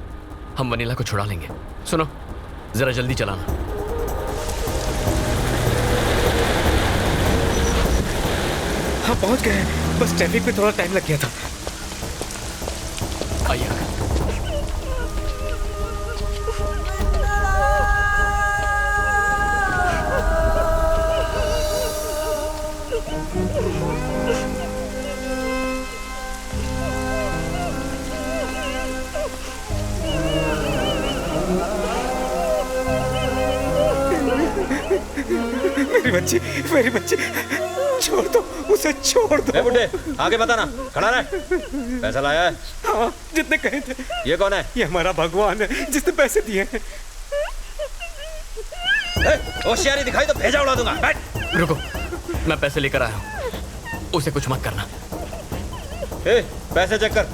हम वनीला को छुड़ा लेंगे। सुनो, जरा जल्दी चलाना। हाँ, पहुंच गए हैं, बस ट्रैफिक में थोड़ा टाइम लग गया था। आइए अंकल। मेरी बच्ची, छोड़ दो उसे, छोड़ दो। बुड्ढे, आगे बताना, खड़ा रहे। पैसा लाया है? हाँ, जितने कहे थे। ये कौन है? ये हमारा भगवान है, जिसने पैसे दिए हैं। होशियारी दिखाई तो भेजा उड़ा दूंगा। बैठ। रुको, मैं पैसे लेकर आया हूँ, उसे कुछ मत करना। पैसे चेक कर।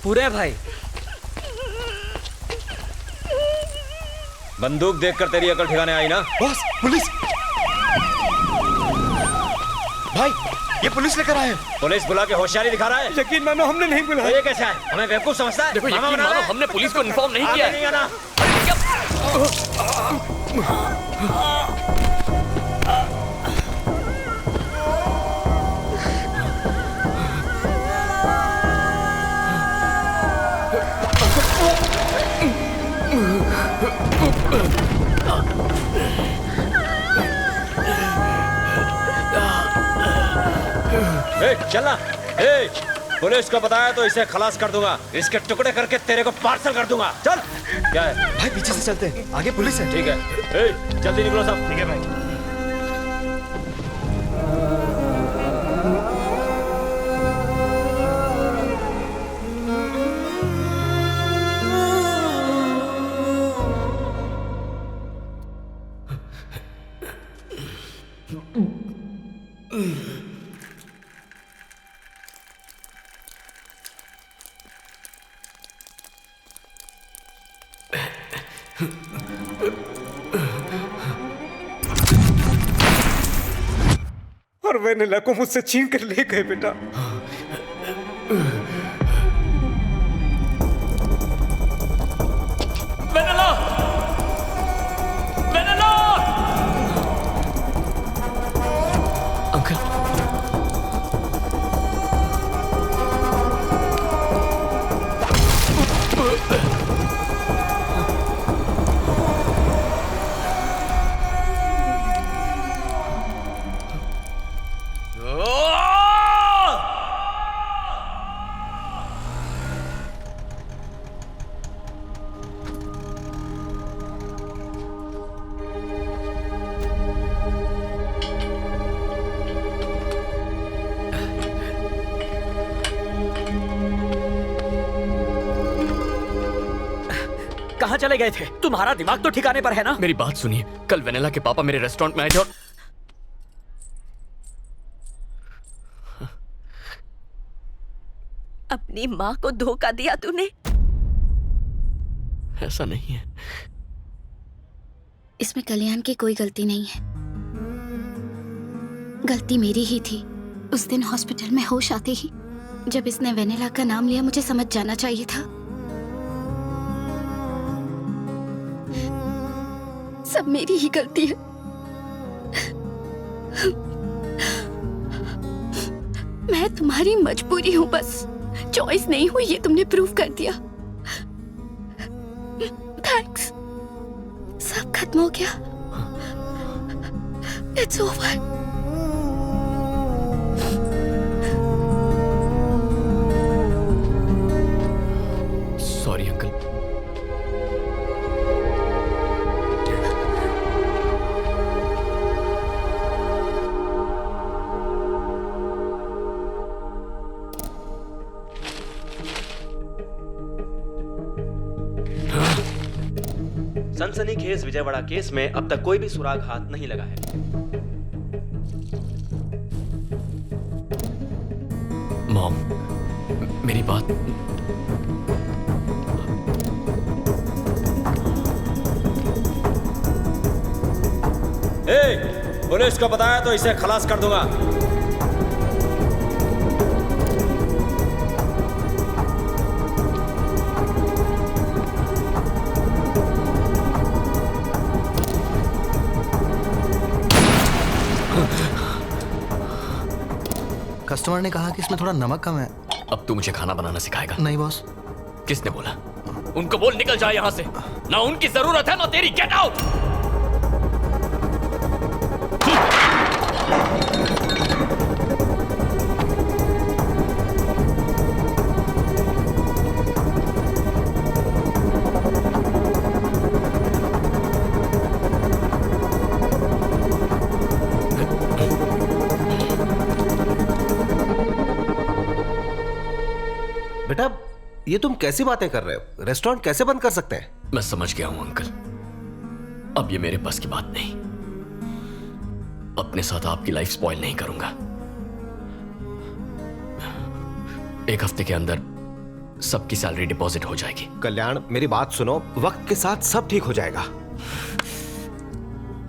पूरे भाई, बंदूक देखकर तेरी अकल ठिकाने आई ना? Boss, police! भाई, ये पुलिस लेकर आए। पुलिस बुला के होशियारी दिखा रहा है? यकीन मानो, हमने नहीं बुलाया। ये कैसा है? हमें बेवकूफ समझता है? देखो, यकीन मानो, हमने पुलिस को इन्फॉर्म नहीं किया है। नहीं आना। चलना। पुलिस को बताया तो इसे खलास कर दूंगा, इसके टुकड़े करके तेरे को पार्सल कर दूंगा। चल। क्या है भाई? पीछे से चलते हैं, आगे पुलिस है। ठीक है, जल्दी निकलो सब। ठीक है भाई। और वेनिला को मुझसे छीन कर ले गए बेटा। वेनिला! वेनिला! अंकल। कहाँ चले गए थे? तुम्हारा दिमाग तो ठिकाने पर है ना? मेरी बात सुनिए, कल वेनिला के पापा मेरे रेस्टोरेंट में आए थे और अपनी माँ को धोखा दिया तूने। ऐसा नहीं है। इसमें कल्याण की कोई गलती नहीं है, गलती मेरी ही थी। उस दिन हॉस्पिटल में होश आते ही जब इसने वेनिला का नाम लिया, मुझे समझ जाना चाहिए था। सब मेरी ही गलती है। मैं तुम्हारी मजबूरी हूं, बस चॉइस नहीं हुई, ये तुमने प्रूव कर दिया। थैंक्स। सब खत्म हो गया। It's over. Sorry uncle. सनसनीखेज विजयवाड़ा केस में अब तक कोई भी सुराग हाथ नहीं लगा है। मॉम, मेरी बात। पुलिस को बताया तो इसे खलास कर दूंगा। कस्टमर ने कहा कि इसमें थोड़ा नमक कम है। अब तू मुझे खाना बनाना सिखाएगा? नहीं बॉस। किसने बोला? उनको बोल निकल जाए यहाँ से। ना उनकी जरूरत है ना तेरी। Get out. बेटा, ये तुम कैसी बातें कर रहे हो? रेस्टोरेंट कैसे बंद कर सकते हैं? मैं समझ गया हूं अंकल, अब ये मेरे बस की बात नहीं। अपने साथ आपकी लाइफ स्पॉइल नहीं करूंगा। एक हफ्ते के अंदर सबकी सैलरी डिपॉजिट हो जाएगी। कल्याण, मेरी बात सुनो, वक्त के साथ सब ठीक हो जाएगा।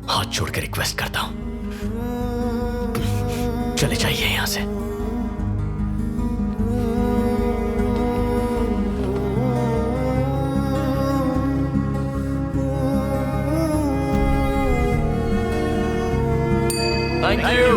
हाथ जोड़ के रिक्वेस्ट करता हूं, चले जाइए यहां से। Thank you.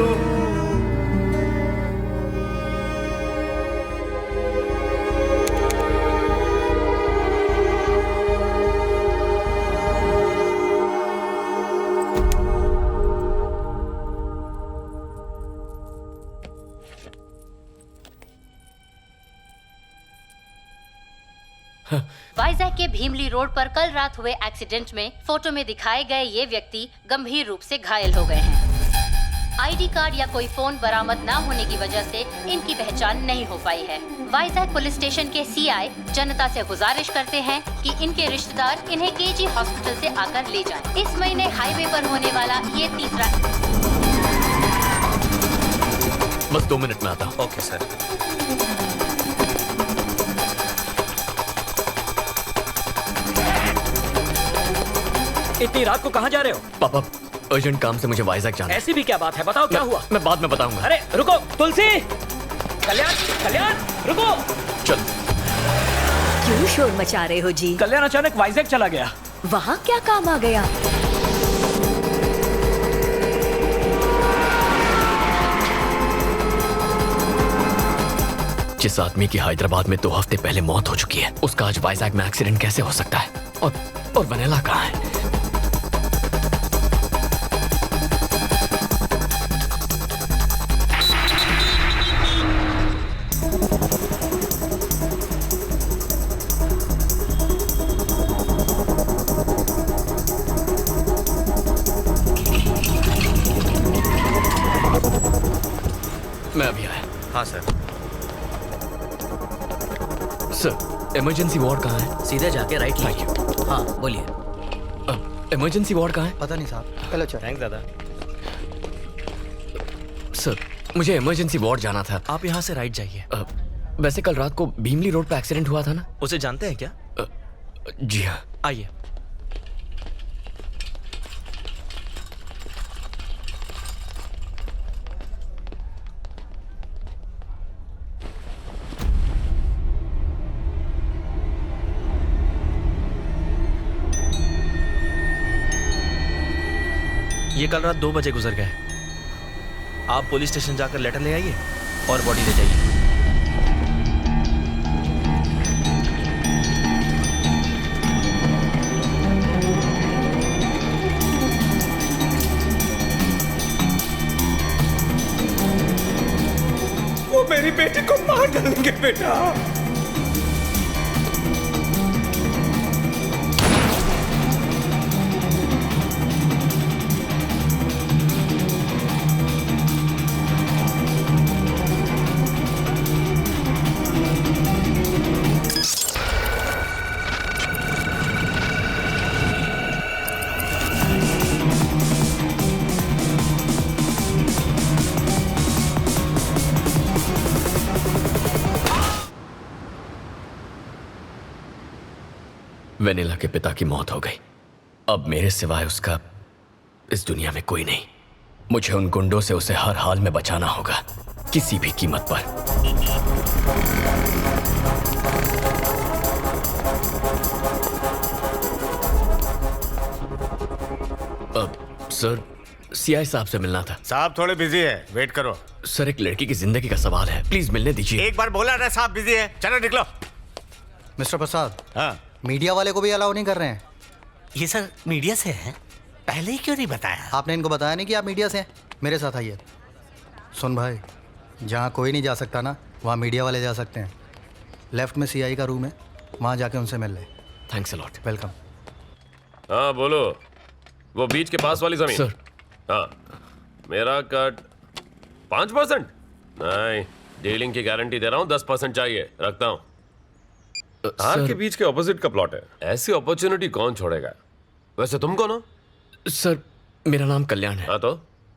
वाइजैक के भीमली रोड पर कल रात हुए एक्सीडेंट में फोटो में दिखाए गए ये व्यक्ति गंभीर रूप से घायल हो गए हैं। आईडी कार्ड या कोई फोन बरामद न होने की वजह से इनकी पहचान नहीं हो पाई है। वाइजैक पुलिस स्टेशन के सीआई जनता से गुजारिश करते हैं कि इनके रिश्तेदार इन्हें केजी हॉस्पिटल से आकर ले जाएं। इस महीने हाईवे पर होने वाला ये तीसरा। बस 2 मिनट में आता हूँ। Okay sir. इतनी रात को कहाँ जा रहे हो? पापा, अर्जेंट काम से मुझे वाइजैक जाना है। ऐसी भी क्या बात है, बताओ क्या हुआ? मैं बाद में बताऊंगा। अरे रुको, तुलसी, कल्याण, कल्याण, रुको। चल। क्यों शोर मचा रहे हो जी? कल्याण अचानक वाइजैक चला गया। वहाँ क्या काम आ गया? जिस आदमी की हैदराबाद में 2 हफ्ते पहले मौत हो चुकी है, उसका आज वाइजैक में एक्सीडेंट कैसे हो सकता है? और वनीला कहाँ है? मैं अभी आया। हाँ सर। सर, इमरजेंसी वार्ड कहाँ है? सीधे जाके राइट लीजिए। हाँ बोलिए। इमरजेंसी वार्ड कहाँ है? पता नहीं साहब। चलो चलो। थैंक्स दादा। सर, मुझे इमरजेंसी वार्ड जाना था। आप यहाँ से राइट जाइए। वैसे कल रात को भीमली रोड पे एक्सीडेंट हुआ था ना? उसे जानते हैं क्या? जी हाँ। आइए। ये कल रात 2 बजे गुजर गए। आप पुलिस स्टेशन जाकर लेटर ले आइए और बॉडी ले जाइए। वो मेरी बेटी को मार डालेंगे बेटा। वेनिला के पिता की मौत हो गई। अब मेरे सिवाय उसका इस दुनिया में कोई नहीं। मुझे उन गुंडों से उसे हर हाल में बचाना होगा, किसी भी कीमत पर। अब सर, सीआई साहब से मिलना था। साहब थोड़े बिजी है, वेट करो। सर, एक लड़की की जिंदगी का सवाल है, प्लीज मिलने दीजिए। एक बार बोला ना साहब बिजी है, चलो निकलो। मिस्टर प्रसाद। हाँ। मीडिया वाले को भी अलाउ नहीं कर रहे हैं। ये सर मीडिया से हैं, पहले ही क्यों नहीं बताया? आपने इनको बताया नहीं कि आप मीडिया से हैं? मेरे साथ आइए। सुन भाई, जहाँ कोई नहीं जा सकता ना, वहाँ मीडिया वाले जा सकते हैं। लेफ्ट में सीआई का रूम है, वहाँ जाके उनसे मिल ले। Thanks a lot. वेलकम। हाँ बोलो। वो बीच के पास वाली जमीन? सर। हाँ, मेरा कट 5%? नहीं, डीलिंग की गारंटी दे रहा हूँ, 10% चाहिए, रखता हूँ। हार के बीच के ऑपोजिट का प्लॉट है, ऐसी अपॉर्चुनिटी कौन छोड़ेगा? वैसे तुम कौन हो? सर, मेरा नाम कल्याण है। हाँ तो?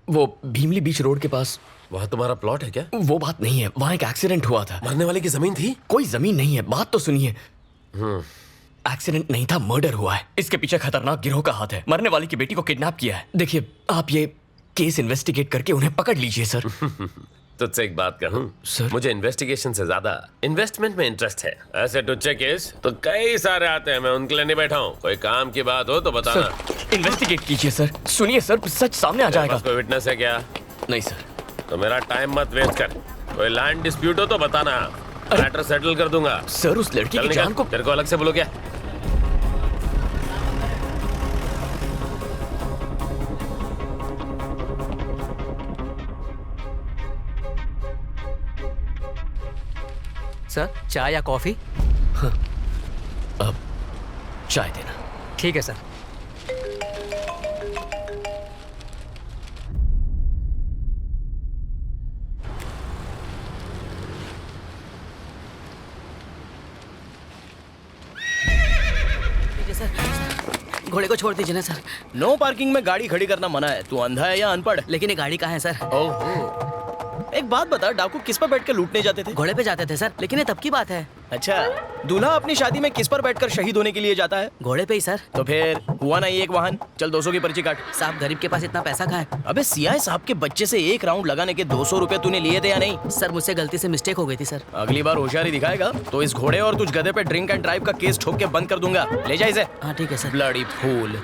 वो भीमली बीच रोड के पास। वहाँ तुम्हारा प्लॉट है क्या? वो बात नहीं है, वहाँ एक एक्सीडेंट हुआ था। मरने वाले की जमीन थी? कोई जमीन नहीं है, बात तो सुनिए। एक्सीडेंट नहीं था, मर्डर हुआ है। इसके पीछे खतरनाक गिरोह का हाथ है। मरने वाली की बेटी को किडनैप किया है। देखिए, आप ये केस इन्वेस्टिगेट करके उन्हें पकड़ लीजिए सर। तुझसे एक बात कहूं सर? मुझे इन्वेस्टिगेशन से ज्यादा इन्वेस्टमेंट में इंटरेस्ट है। ऐसे टुच्चे केस तो कई सारे आते हैं, मैं उनके लिए नहीं बैठा हूं। कोई काम की बात हो तो बताना। सर, इन्वेस्टिगेट कीजिए सर। सुनिए सर, सच सामने आ जाएगा। कोई विटनेस है क्या? नहीं सर। तो मेरा टाइम मत वेस्ट कर। कोई लैंड डिस्प्यूट हो तो बताना, मैटर सेटल कर दूंगा। सर, उस लड़की की जान को। तेरे को अलग से बोलो क्या? सर, चाय या कॉफी? चाय देना। ठीक है सर। घोड़े को छोड़ दीजिए ना सर। नो पार्किंग में गाड़ी खड़ी करना मना है। तू अंधा है या अनपढ़? लेकिन ये गाड़ी कहाँ है सर? ओह, एक बात बता, डाकू किस पर बैठ कर लूटने जाते थे? घोड़े पे जाते थे सर, लेकिन ये तब की बात है। अच्छा, दूल्हा अपनी शादी में किस पर बैठकर शहीद होने के लिए जाता है? घोड़े पे ही सर। तो फिर हुआ नहीं एक वाहन? चल 200 की पर्ची काट। साहब गरीब के पास इतना पैसा कहाँ है? अबे सीआई साहब के बच्चे से एक राउंड लगाने के 200 रुपए तूने लिए थे या नहीं? सर मुझसे गलती से मिस्टेक हो गई थी सर। अगली बार होशियारी दिखाएगा तो इस घोड़े और तुझ गधे पे ड्रिंक एंड ड्राइव का केस ठोक के बंद कर दूंगा। ले जा इसे। हाँ ठीक है सर। Bloody fool.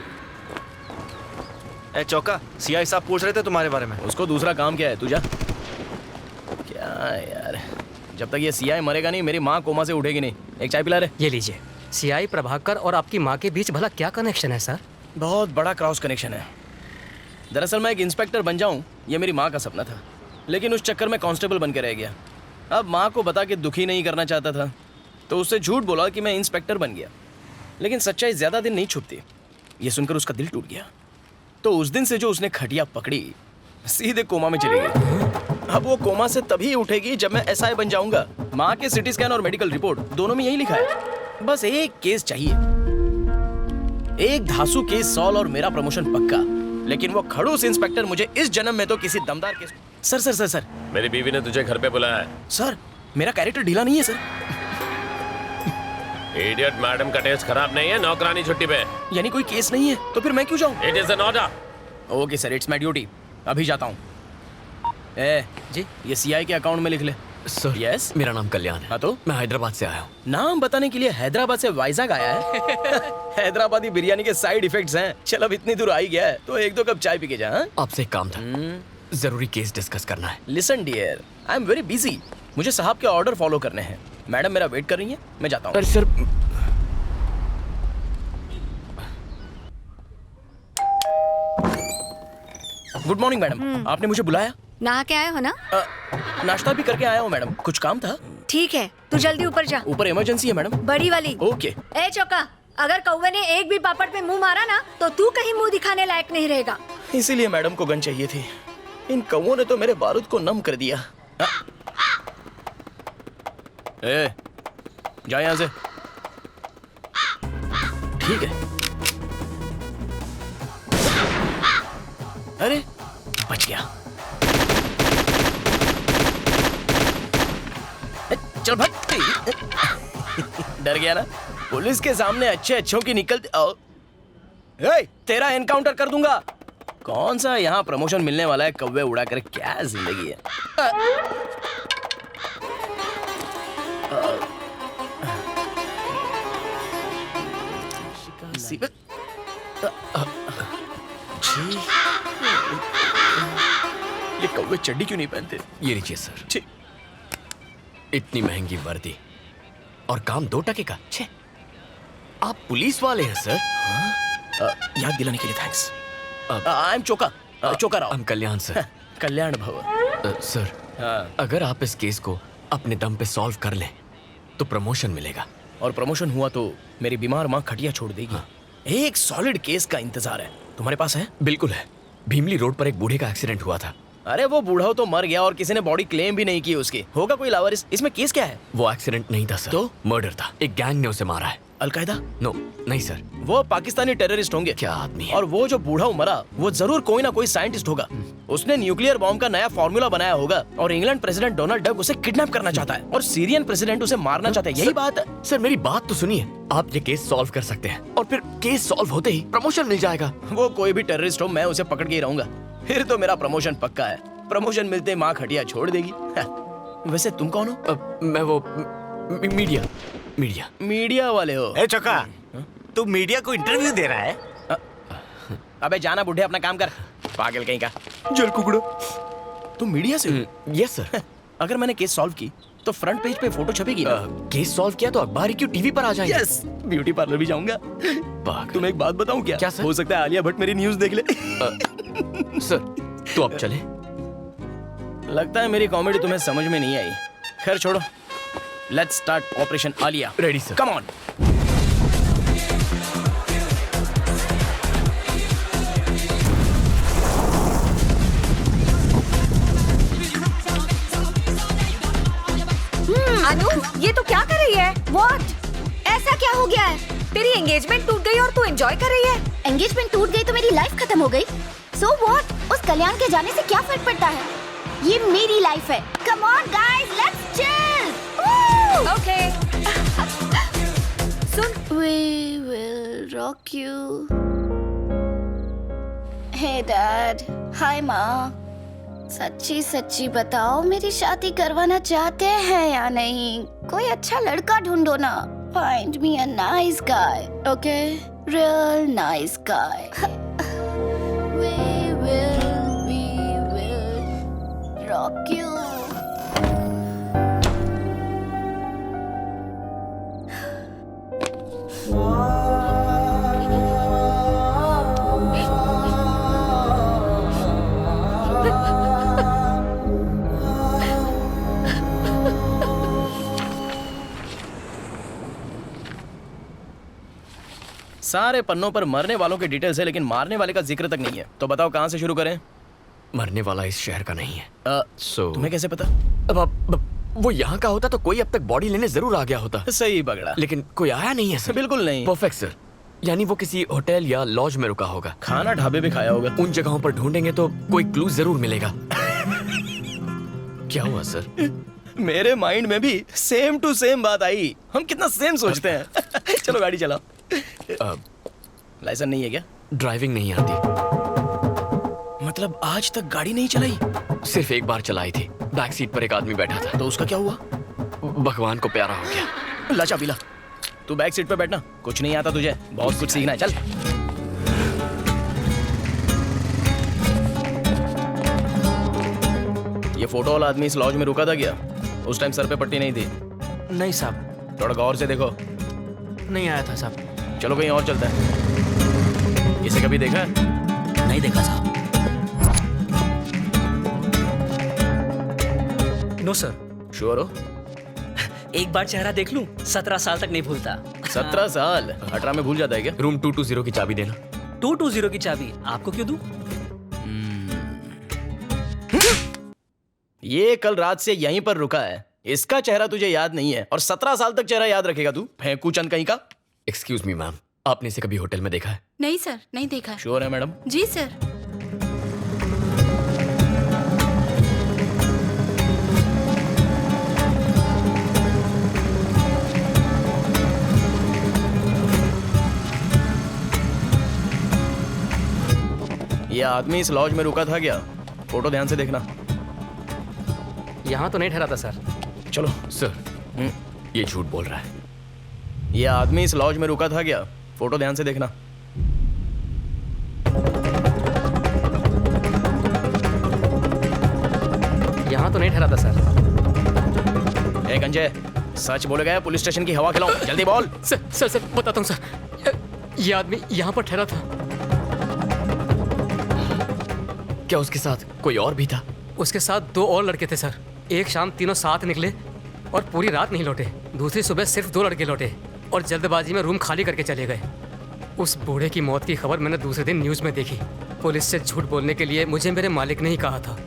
ए चौका, सीआई साहब पूछ रहे थे तुम्हारे बारे में। उसको दूसरा काम क्या है? तू जा। क्या यार, जब तक ये सीआई मरेगा नहीं मेरी माँ कोमा से उठेगी नहीं। एक चाय पिला रहे। ये लीजिए। सीआई प्रभाकर और आपकी माँ के बीच भला क्या कनेक्शन है सर? बहुत बड़ा क्रॉस कनेक्शन है। दरअसल मैं एक इंस्पेक्टर बन जाऊं ये मेरी माँ का सपना था, लेकिन उस चक्कर में कांस्टेबल बन के रह गया। अब माँ को बता के दुखी नहीं करना चाहता था तो उससे झूठ बोला कि मैं इंस्पेक्टर बन गया, लेकिन सच्चाई ज्यादा दिन नहीं छुपती। ये सुनकर उसका दिल टूट गया। तो उस दिन से जो उसने खटिया पकड़ी सीधे कोमा में चली गई। अब वो कोमा से तभी उठेगी जब मैं एसआई बन जाऊंगा। माँ के सिटी स्कैन और मेडिकल रिपोर्ट दोनों में यही लिखा है। बस एक केस चाहिए, एक धांसू केस सॉल्व और मेरा प्रमोशन पक्का। लेकिन वो खड़ूस इंस्पेक्टर मुझे इस जन्म में तो किसी दमदार case. Sir sir sir sir मेरी बीवी ने तुझे घर पे बुलाया है। सर मेरा कैरेक्टर ढीला नहीं है सर। इडियट, मैडम का टेस्ट खराब नहीं है, नौकरानी छुट्टी पे। यानी कोई केस नहीं है तो फिर मैं क्यों जाऊं? It is an order. Okay sir, it's my duty. अभी जाता हूँ। ए जी, ये सीआई के अकाउंट में लिख ले। सर यस, मेरा नाम कल्याण है। हाँ तो मैं हैदराबाद से आया हूँ। नाम बताने के लिए हैदराबाद से वाइजाग आया है? हैदराबादी बिरयानी के साइड इफेक्ट्स हैं। चल अब इतनी दूर आ ही गया है तो एक दो कप चाय पी के जा। आपसे एक काम था, जरूरी केस डिस्कस करना है। Listen dear, I am very busy. मुझे साहब के ऑर्डर फॉलो करने हैं। मैडम मेरा वेट कर रही है, मैं जाता हूँ। सर गुड मॉर्निंग मैडम, आपने मुझे बुलाया? नहा के आए हो ना? नाश्ता भी करके आया हूँ मैडम। कुछ काम था? ठीक है, तू जल्दी ऊपर जा। ऊपर इमरजेंसी है मैडम। बड़ी वाली। ओके। ए चौका, अगर कौवे ने एक भी पापड़ पे मुंह मारा ना तो तू कहीं मुंह दिखाने लायक नहीं रहेगा। इसीलिए मैडम को गन चाहिए थी। इन कौवों ने तो मेरे बारूद को नम कर दिया। ए, जा यहाँ से। ठीक है। अरे बच गया। चल भाग। डर गया ना? पुलिस के सामने अच्छे अच्छों की निकलती। तेरा एनकाउंटर कर दूंगा। कौन सा यहाँ प्रमोशन मिलने वाला है? कौवे उड़ा कर क्या जिंदगी है। ये कौवे चड्डी क्यों नहीं पहनते? ये लीजिए सर। इतनी महंगी वर्दी और काम 2 टके का। छे, आप पुलिस वाले हैं सर? याद दिलाने के लिए thanks. I am Choka, Choka Rao. हम कल्याण सर। कल्याण भव। सर अगर आप इस केस को अपने दम पे सॉल्व कर लें तो प्रमोशन मिलेगा। और प्रमोशन हुआ तो मेरी बीमार माँ खटिया छोड़ देगी। एक सॉलिड केस का इंतजार है। तुम्हारे पास है? बिल्कुल है। भीमली रोड पर एक बूढ़े का एक्सीडेंट हुआ था। अरे वो बूढ़ा तो मर गया और किसी ने बॉडी क्लेम भी नहीं की उसकी। होगा कोई लावारिस। इसमें केस क्या है? वो एक्सीडेंट नहीं था सर, तो मर्डर था। एक गैंग ने उसे मारा है। अलकायदा? नो नहीं सर, वो पाकिस्तानी टेररिस्ट होंगे। क्या आदमी है? और वो जो बूढ़ा मरा वो जरूर कोई ना कोई साइंटिस्ट होगा। उसने न्यूक्लियर बॉम्ब का नया फॉर्मूला बनाया होगा और इंग्लैंड प्रेसिडेंट डोनाल्ड डक उसे किडनैप करना चाहता है और सीरियन प्रेसिडेंट उसे मारना चाहता है। यही बात है सर। मेरी बात तो सुनिए। आप ये केस सॉल्व कर सकते हैं और फिर केस सॉल्व होते ही प्रमोशन मिल जाएगा। वो कोई भी टेररिस्ट हो, मैं उसे पकड़ के ही रहूंगा। फिर तो मेरा प्रमोशन पक्का है। प्रमोशन मिलते माँ खटिया छोड़ देगी। वैसे तुम कौन हो? मैं वो मीडिया वाले हो? ए चौका, तू मीडिया को इंटरव्यू दे रहा है? अबे जाना बुढ़े, अपना काम कर। पागल कहीं का। जल कुकड़ो। तुम मीडिया से हो? Yes sir. अगर मैंने केस सॉल्व की तो फ्रंट पेज पे फोटो छपेगी। केस सॉल्व किया तो अखबार क्यों टीवी पर आ जाएंगे? यस, ब्यूटी पार्लर भी जाऊंगा। तुम एक बात बताऊं क्या? सर? हो सकता है आलिया भट्ट मेरी न्यूज देख ले। सर तो अब चले। लगता है मेरी कॉमेडी तुम्हें समझ में नहीं आई। खैर छोड़ो, let's start operation Alia. Ready sir. Come on. Anu, ये तो क्या कर रही है? What? ऐसा क्या हो गया है? तेरी एंगेजमेंट टूट गई और तू एंजॉय कर रही है? एंगेजमेंट टूट गई तो मेरी लाइफ खत्म हो गई। So what? उस कल्याण के जाने से क्या फर्क पड़ता है? ये मेरी लाइफ है। Come on guys, let's chill. Okay. Soon, we will rock you. Hey dad, hi माँ। सच्ची सच्ची बताओ, मेरी शादी करवाना चाहते हैं या नहीं? कोई अच्छा लड़का ढूंढो ना। Find me a nice guy, okay? Real nice guy. We will rock you. सारे पन्नों पर मरने वालों के डिटेल्स है, लेकिन मारने वाले का जिक्र तक नहीं है। तो बताओ कहाँ से शुरू करें? मरने वाला इस शहर का नहीं है। तुम्हें कैसे पता? अब वो यहाँ का होता तो कोई अब तक बॉडी लेने जरूर आ गया होता। सही पकड़ा। लेकिन कोई आया नहीं है सर। बिल्कुल नहीं। Perfect sir. यानी वो किसी होटल या लॉज में रुका होगा। खाना ढाबे भी खाया होगा। उन जगहों पर ढूंढेंगे तो कोई क्लू जरूर मिलेगा। क्या हुआ सर? मेरे माइंड में भी सेम टू सेम बात आई। हम कितना सेम सोचते हैं। चलो गाड़ी चलाओ। लाइसेंस नहीं है क्या? ड्राइविंग नहीं आती। मतलब आज तक गाड़ी नहीं चलाई? सिर्फ एक बार चलाई थी। बैक सीट पर एक आदमी बैठा था। तो उसका क्या हुआ? भगवान को प्यारा हो गया। ला चाबी ला। तू बैक सीट पर बैठना। कुछ नहीं आता तुझे, बहुत कुछ सीखना है। चल। ये फोटो वाला आदमी इस लॉज में रुका था क्या? उस टाइम सर पे पट्टी नहीं थी? नहीं साहब। थोड़ा गौर से देखो। नहीं आया था साहब। चलो कहीं और चलते हैं। इसे कभी देखा है? नहीं देखा साहब। No sir. श्योर हो? एक बार चेहरा देख लूं, 17 साल तक नहीं भूलता। 17 साल? 18 में भूल जाता है क्या? रूम 220 की चाबी देना। 220 की चाबी आपको क्यों दूं? ये कल रात से यहीं पर रुका है। इसका चेहरा तुझे याद नहीं है और 17 साल तक चेहरा याद रखेगा तू? फेंकू चंद कहीं का। एक्सक्यूज मी मैम, आपने इसे कभी होटल में देखा है? नहीं सर, नहीं देखा। श्योर है मैडम? जी सर। ये आदमी इस लॉज में रुका था क्या? फोटो ध्यान से देखना। यहाँ तो नहीं ठहरा था सर। चलो। सर ये झूठ बोल रहा है। ये आदमी इस लॉज में रुका था क्या? फोटो ध्यान से देखना। यहाँ तो नहीं ठहरा था सर। ए गंजे, सच बोलेगा या पुलिस स्टेशन की हवा खिलाऊं? जल्दी बोल। सर बताता हूँ सर। ये आदमी यहाँ पर ठहरा था। क्या उसके साथ कोई और भी था? उसके साथ 2 और लड़के थे सर। एक शाम तीनों साथ निकले और पूरी रात नहीं लौटे। दूसरी सुबह सिर्फ 2 लड़के लौटे और जल्दबाजी में रूम खाली करके चले गए। उस बूढ़े की मौत की खबर मैंने दूसरे दिन न्यूज़ में देखी। पुलिस से झूठ बोलने के लिए मुझे मेरे मालिक ने ही कहा था।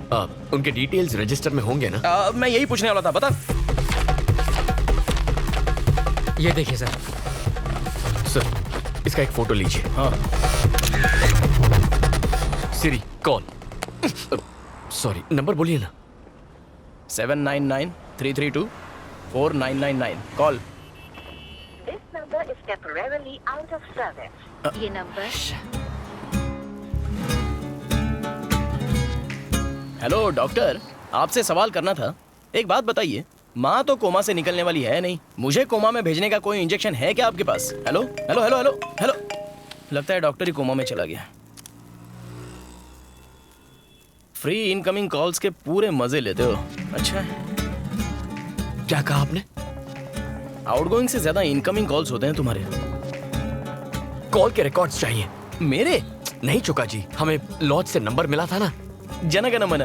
उनके डिटेल्स रजिस्टर में होंगे ना? मैं यही पूछने वाला था। बता। ये देखिए सर। सर इसका एक फोटो लीजिए। हाँ। Siri call. सॉरी, नंबर बोलिए ना। 799-332-4999 call. This number is temporarily out of service. ये नंबर। हेलो डॉक्टर, आपसे सवाल करना था। एक बात बताइए, माँ तो कोमा से निकलने वाली है नहीं। मुझे कोमा में भेजने का कोई इंजेक्शन है क्या आपके पास? Hello hello hello hello hello. लगता है डॉक्टर ही कोमा में चला गया। फ्री इनकमिंग कॉल्स के पूरे मजे लेते हो। अच्छा है। क्या कहा आपने? आउटगोइंग से ज्यादा इनकमिंग कॉल्स होते हैं तुम्हारे। कॉल के रिकॉर्ड्स चाहिए। मेरे? नहीं चुका जी, हमें लॉज से नंबर मिला था ना। जनगण मन।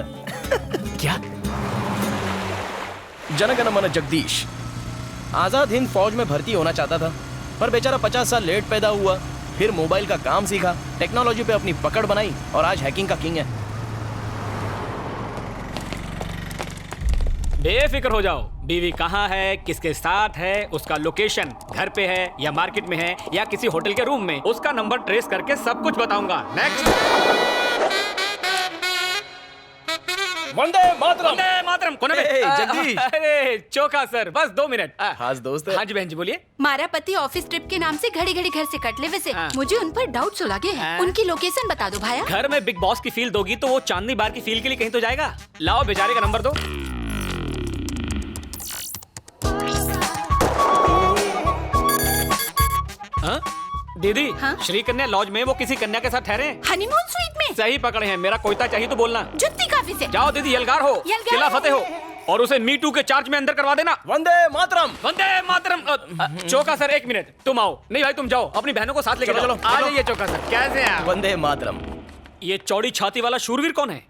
क्या? जनगण मन जगदीश आजाद हिंद फौज में भर्ती होना चाहता था, पर बेचारा 50 साल लेट पैदा हुआ। फिर मोबाइल का काम सीखा, टेक्नोलॉजी पे अपनी पकड़ बनाई और आज हैकिंग का किंग है। बेफिक्र हो जाओ, बीवी कहाँ है, किसके साथ है, उसका लोकेशन घर पे है या मार्केट में है या किसी होटल के रूम में, उसका नंबर ट्रेस करके सब कुछ बताऊंगा। नेक्स्ट। वंदे मातरम। वंदे मातरम। कौन है? जगदीश। अरे चोखा सर, बस 2 मिनट। खास दोस्त है। हाँ जी बहन जी बोलिए। मारा पति ऑफिस ट्रिप के नाम से घड़ी घड़ी घर से कट ले, वैसे मुझे उन पर डाउट्स लगे हैं। उनकी लोकेशन बता दो भाया। घर में बिग बॉस की फील दोगी तो वो चांदनी बार की फील के लिए कहीं तो जाएगा। लाओ बेचारे का नंबर दो। हाँ? दीदी श्री कन्या लॉज में वो किसी कन्या के साथ ठहरे हैं। हनीमून स्वीट में। सही पकड़े हैं। मेरा कोयता चाहिए तो बोलना। जुत्ती काफी से। जाओ दीदी, यलगार हो, किला फतेह हो और उसे मी टू के चार्ज में अंदर करवा देना। वंदे मातरम। वंदे मातरम। चोका सर 1 मिनट, तुम आओ। नहीं भाई तुम जाओ, अपनी बहनों को साथ लेकर चलो। आ जाइए चोका सर। कैसे हैं? वंदे मातरम। ये चौड़ी छाती वाला शूरवीर कौन है?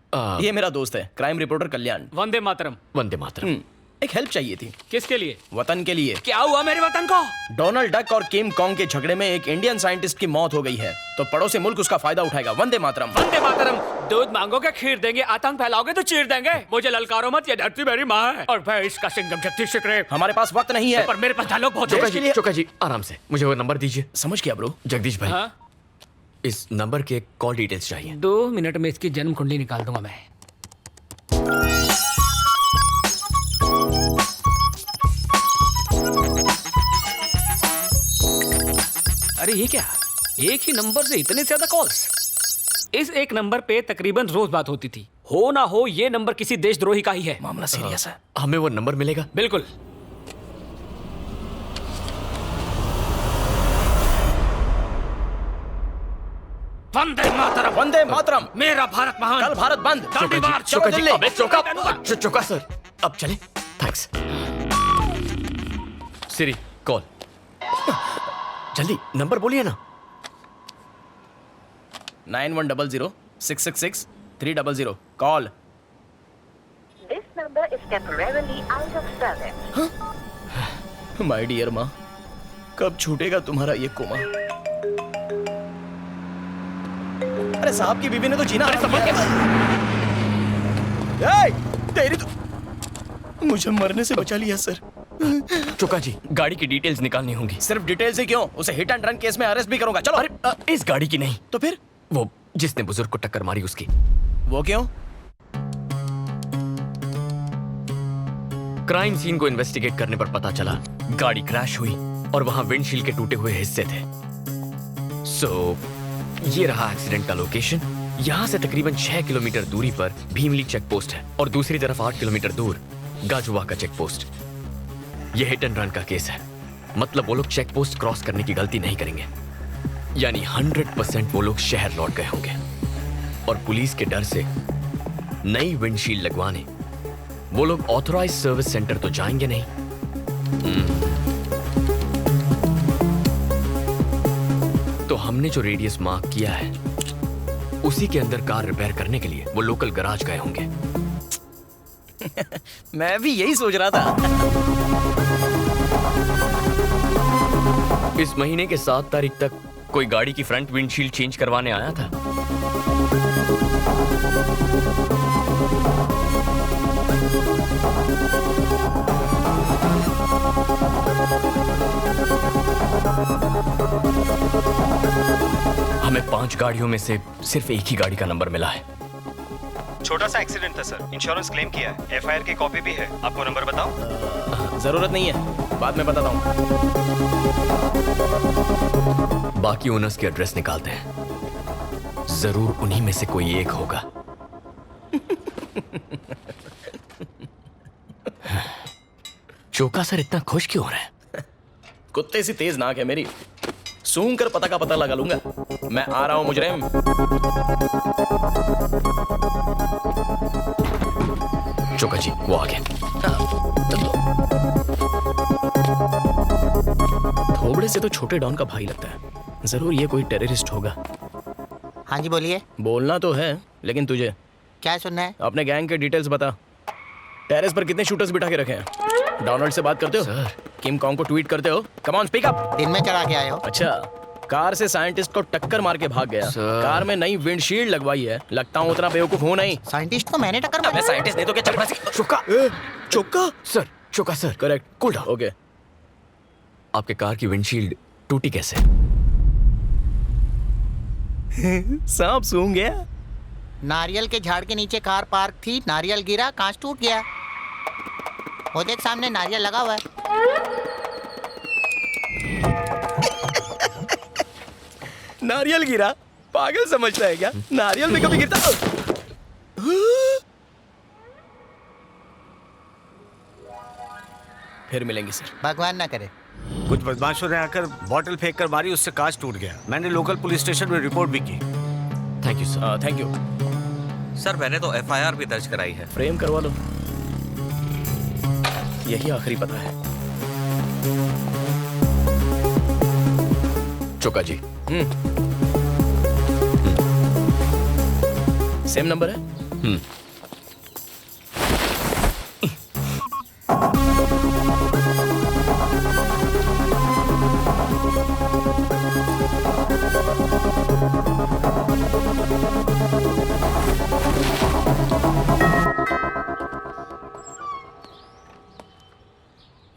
ये मेरा दोस्त है, क्राइम रिपोर्टर कल्याण। वंदे मातरम। वंदे मातरम। एक हेल्प चाहिए थी। किसके लिए? वतन के लिए। क्या हुआ मेरे वतन को? डोनाल्ड डक और किम कॉन्ग के झगड़े में एक इंडियन साइंटिस्ट की मौत हो गई है, तो पड़ोसी मुल्क उसका फायदा उठाएगा। वंदे मातरम। वंदे मातरम। दूध मांगोगे खीर देंगे, आतंक फैलाओगे तो चीर देंगे। मुझे ललकारो मत, ये धरती मेरी माँ है और मैं इसका सिंघम शक्ति शिकरे। हमारे पास वक्त नहीं है, पर मेरे पास डायलॉग बहुत है। चोका जी आराम से, मुझे वो नंबर दीजिए। समझ गया ब्रो। जगदीश भाई, इस नंबर के कॉल डिटेल्स चाहिए। 2 मिनट में इसकी जन्म कुंडली निकाल दूंगा मैं। अरे ये क्या, एक ही नंबर से इतने ज्यादा कॉल्स? इस एक नंबर पे तकरीबन रोज बात होती थी। हो ना हो ये नंबर किसी देशद्रोही का ही है। मामला सीरियस है। हमें वो नंबर मिलेगा? बिल्कुल। वंदे मातरम। वंदे मातरम। मेरा भारत महान। कल भारत बंद। दांडी मार। चोका जी, अबे चोका। चोका। चोका सर, अब चले। थैंक्स। Siri call. जल्दी नंबर बोलिए ना। 9100-666-300 call. This number is temporarily out of service. My dear माँ, कब छूटेगा तुम्हारा ये कोमा? अरे साहब की बीवी ने तो जीना तेरी तो मुझे मरने से बचा लिया सर। चोका जी, गाड़ी की डिटेल्स निकालनी होंगी। सिर्फ डिटेल्स ही क्यों, उसे हिट एंड रन केस में अरेस्ट भी करूंगा। चलो। अरे इस गाड़ी की नहीं तो फिर? वो जिसने बुजुर्ग को टक्कर मारी उसकी। वो क्यों? क्राइम सीन को इन्वेस्टिगेट करने पर पता चला गाड़ी क्रैश हुई और वहां विंडशील्ड के टूटे हुए हिस्से थे। ये रहा एक्सीडेंट का लोकेशन। यहाँ से तकरीबन 6 किलोमीटर दूरी पर भीमली चेक पोस्ट है और दूसरी तरफ 8 किलोमीटर दूर गाजुआ का चेक पोस्ट। यह हिट एंड रन का केस है, मतलब वो लोग चेक पोस्ट क्रॉस करने की गलती नहीं करेंगे। यानी 100% वो लोग शहर लौट गए होंगे और पुलिस के डर से नई विंडशील्ड लगवाने वो लोग ऑथराइज सर्विस सेंटर तो जाएंगे नहीं। तो हमने जो रेडियस मार्क किया है उसी के अंदर कार रिपेयर करने के लिए वो लोकल गैराज गए होंगे। मैं भी यही सोच रहा था। इस महीने के 7 तारीख तक कोई गाड़ी की फ्रंट विंडशील्ड चेंज करवाने आया था? हमें 5 गाड़ियों में से सिर्फ एक ही गाड़ी का नंबर मिला है। छोटा सा एक्सीडेंट था सर, इंश्योरेंस क्लेम किया है, एफआईआर की कॉपी भी है। आपको नंबर बताऊं? जरूरत नहीं है, बाद में बताता हूँ। बाकी ओनर्स के एड्रेस निकालते हैं, जरूर उन्हीं में से कोई एक होगा। चोका सर इतना खुश क्यों हो रहा है? कुत्ते सी तेज नाक है मेरी, सूंघ कर पता का पता लगा लूंगा। मैं आ रहा हूं मुजरिम। चोका जी वो आ गया। थोबड़े से तो छोटे डॉन का भाई लगता है, जरूर ये कोई टेररिस्ट होगा। हाँ जी बोलिए। बोलना तो है, लेकिन तुझे क्या सुनना है? अपने गैंग के डिटेल्स बता। टेरेस पर कितने शूटर्स बिठा के रखे हैं? डोनाल्ड से बात करते हो? सर। किम कॉन्ग को ट्वीट करते हो? Come on speak up. दिन में चढ़ा के आए हो? अच्छा, कार से साइंटिस्ट को टक्कर मार के भाग गया। कार में नई विंडशील्ड लगवाई है। लगता हूँ उतना बेवकूफ हूँ नहीं। साइंटिस्ट को मैंने टक्कर मारी। मैं साइंटिस्ट नहीं तो क्या चपड़ा सी चुक्का। चुक्का सर चुका sir. Correct. Cool down. Okay. आपके कार की विंडशील्ड टूटी कैसे? सांप सूंघ गया। नारियल के झाड़ के नीचे कार पार्क थी, नारियल गिरा, कांच टूट गया। वो देख सामने नारियल लगा हुआ है। नारियल गिरा? पागल समझता है क्या? नारियल में कभी गिरता? फिर मिलेंगे सर। भगवान ना करे। कुछ बदमाशों ने आकर बॉटल फेंक कर मारी, उससे कांच टूट गया। मैंने लोकल पुलिस स्टेशन में रिपोर्ट भी की। Thank you sir. Thank you sir. मैंने तो एफआईआर भी दर्ज कराई है। फ्रेम करवा लो, यही आखिरी पता है। चोका जी। सेम नंबर है?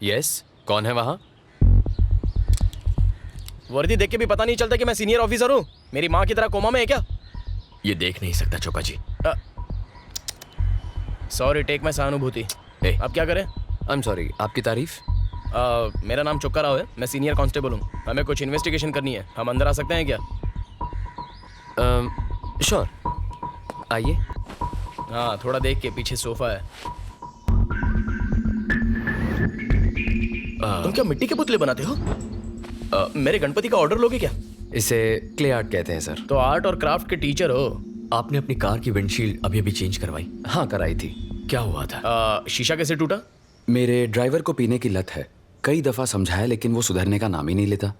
यस, कौन है वहां? वर्दी देख के भी पता नहीं चलता कि मैं सीनियर ऑफिसर हूँ। मेरी माँ की तरह कोमा में है क्या? ये देख नहीं सकता चोका जी। सॉरी, टेक मैं सहानुभूति। अब क्या करें? आई एम सॉरी। आपकी तारीफ? मेरा नाम चुक्का राव है, मैं सीनियर कांस्टेबल हूँ। हमें कुछ इन्वेस्टिगेशन करनी है। हम अंदर आ सकते हैं क्या? श्योर, आइए। हाँ, थोड़ा देख के, पीछे सोफा है। तुम क्या मिट्टी के पुतले बनाते हो? मेरे गणपति का ऑर्डर लोगे क्या? इसे क्ले आर्ट कहते हैं सर। तो आर्ट और क्राफ्ट के टीचर हो। आपने अपनी कार की विंडशील्ड अभी अभी चेंज करवाई? हाँ, कराई थी। क्या हुआ था? शीशा कैसे टूटा? मेरे ड्राइवर को पीने की लत है। कई दफा समझाया लेकिन वो सुधरने का नाम ही नहीं लेता।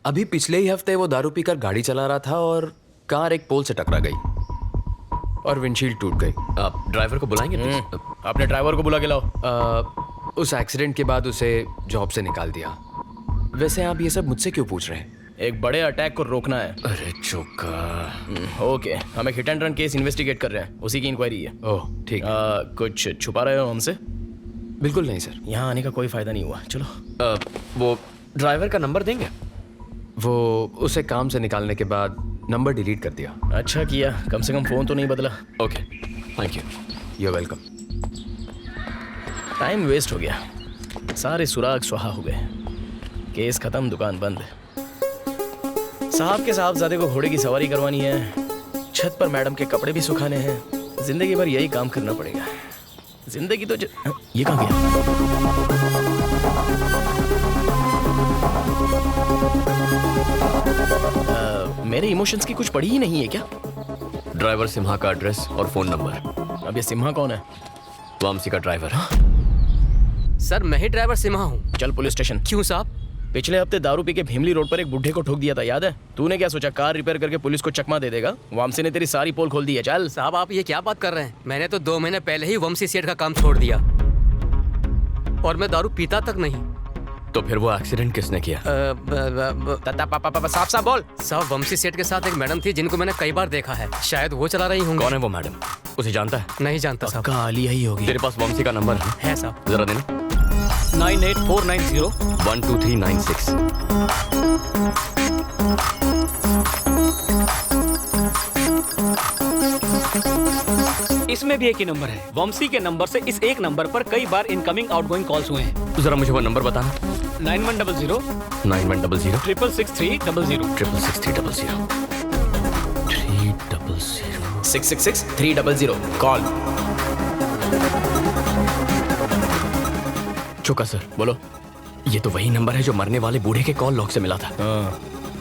अभी पिछले ही हफ्ते वो दारू पीकर गाड़ी चला रहा था और कार एक पोल से टकरा गई और विंडशील्ड टूट गई। आप ड्राइवर को बुलाएंगे प्लीज? आपने ड्राइवर को बुला के लाओ। उस एक्सीडेंट के बाद उसे जॉब से निकाल दिया। वैसे आप ये सब मुझसे क्यों पूछ रहे हैं? एक बड़े अटैक को रोकना है। अरे चोका। ओके, हम एक hit and run case investigate कर रहे हैं, उसी की इंक्वायरी है। ओह ठीक। कुछ छुपा रहे हो हमसे? बिल्कुल नहीं सर। यहाँ आने का कोई फायदा नहीं हुआ। चलो। वो ड्राइवर का नंबर देंगे? वो उसे काम से निकालने के बाद नंबर डिलीट कर दिया। अच्छा किया, कम से कम फोन तो नहीं बदला। Okay, thank you. You are welcome. Time waste हो गया, सारे सुराग सुहा हो गए। केस खत्म, दुकान बंद। साहब के साहबजादे को घोड़े की सवारी करवानी है, छत पर मैडम के कपड़े भी सुखाने हैं। जिंदगी भर यही काम करना पड़ेगा। जिंदगी तो ये कहाँ गया? मेरे इमोशंस की कुछ पड़ी ही नहीं है क्या? ड्राइवर सिम्हा का एड्रेस और फोन नंबर। अब ये सिम्हा कौन है? वामसी का ड्राइवर। सर मैं ही ड्राइवर सिम्हा हूँ। चल पुलिस स्टेशन। क्यों साहब? पिछले हफ्ते दारू पी के भीमली रोड पर एक बुढ़े को ठोक दिया था, याद है? तूने क्या सोचा कार रिपेयर करके पुलिस को चकमा दे देगा? वामसी ने तेरी सारी पोल खोल दी है। चल। साहब आप ये क्या बात कर रहे हैं? मैंने तो 2 महीने पहले ही वंशी सेठ का काम छोड़ दिया और मैं दारू पीता तक नहीं। तो फिर वो एक्सीडेंट किसने किया? साफ साफ बोल। साहब वंशी सेठ के साथ एक मैडम थी जिनको मैंने कई बार देखा है, शायद वो चला रही होंगी। कौन है वो मैडम? उसे जानता है? नहीं जानता साहब। काली ही होगी। तेरे पास वंशी का नंबर है साहब? जरा देना। 98490 12396। इसमें भी एक ही नंबर है। वंशी के नंबर से इस एक नंबर पर कई बार इनकमिंग आउटगोइंग कॉल्स हुए हैं। जरा मुझे वो नंबर बताना। 9100 9100 666 666 666 300 कॉल। चुका सर। बोलो। ये तो वही नंबर है जो मरने वाले बूढ़े के कॉल लॉग से मिला था।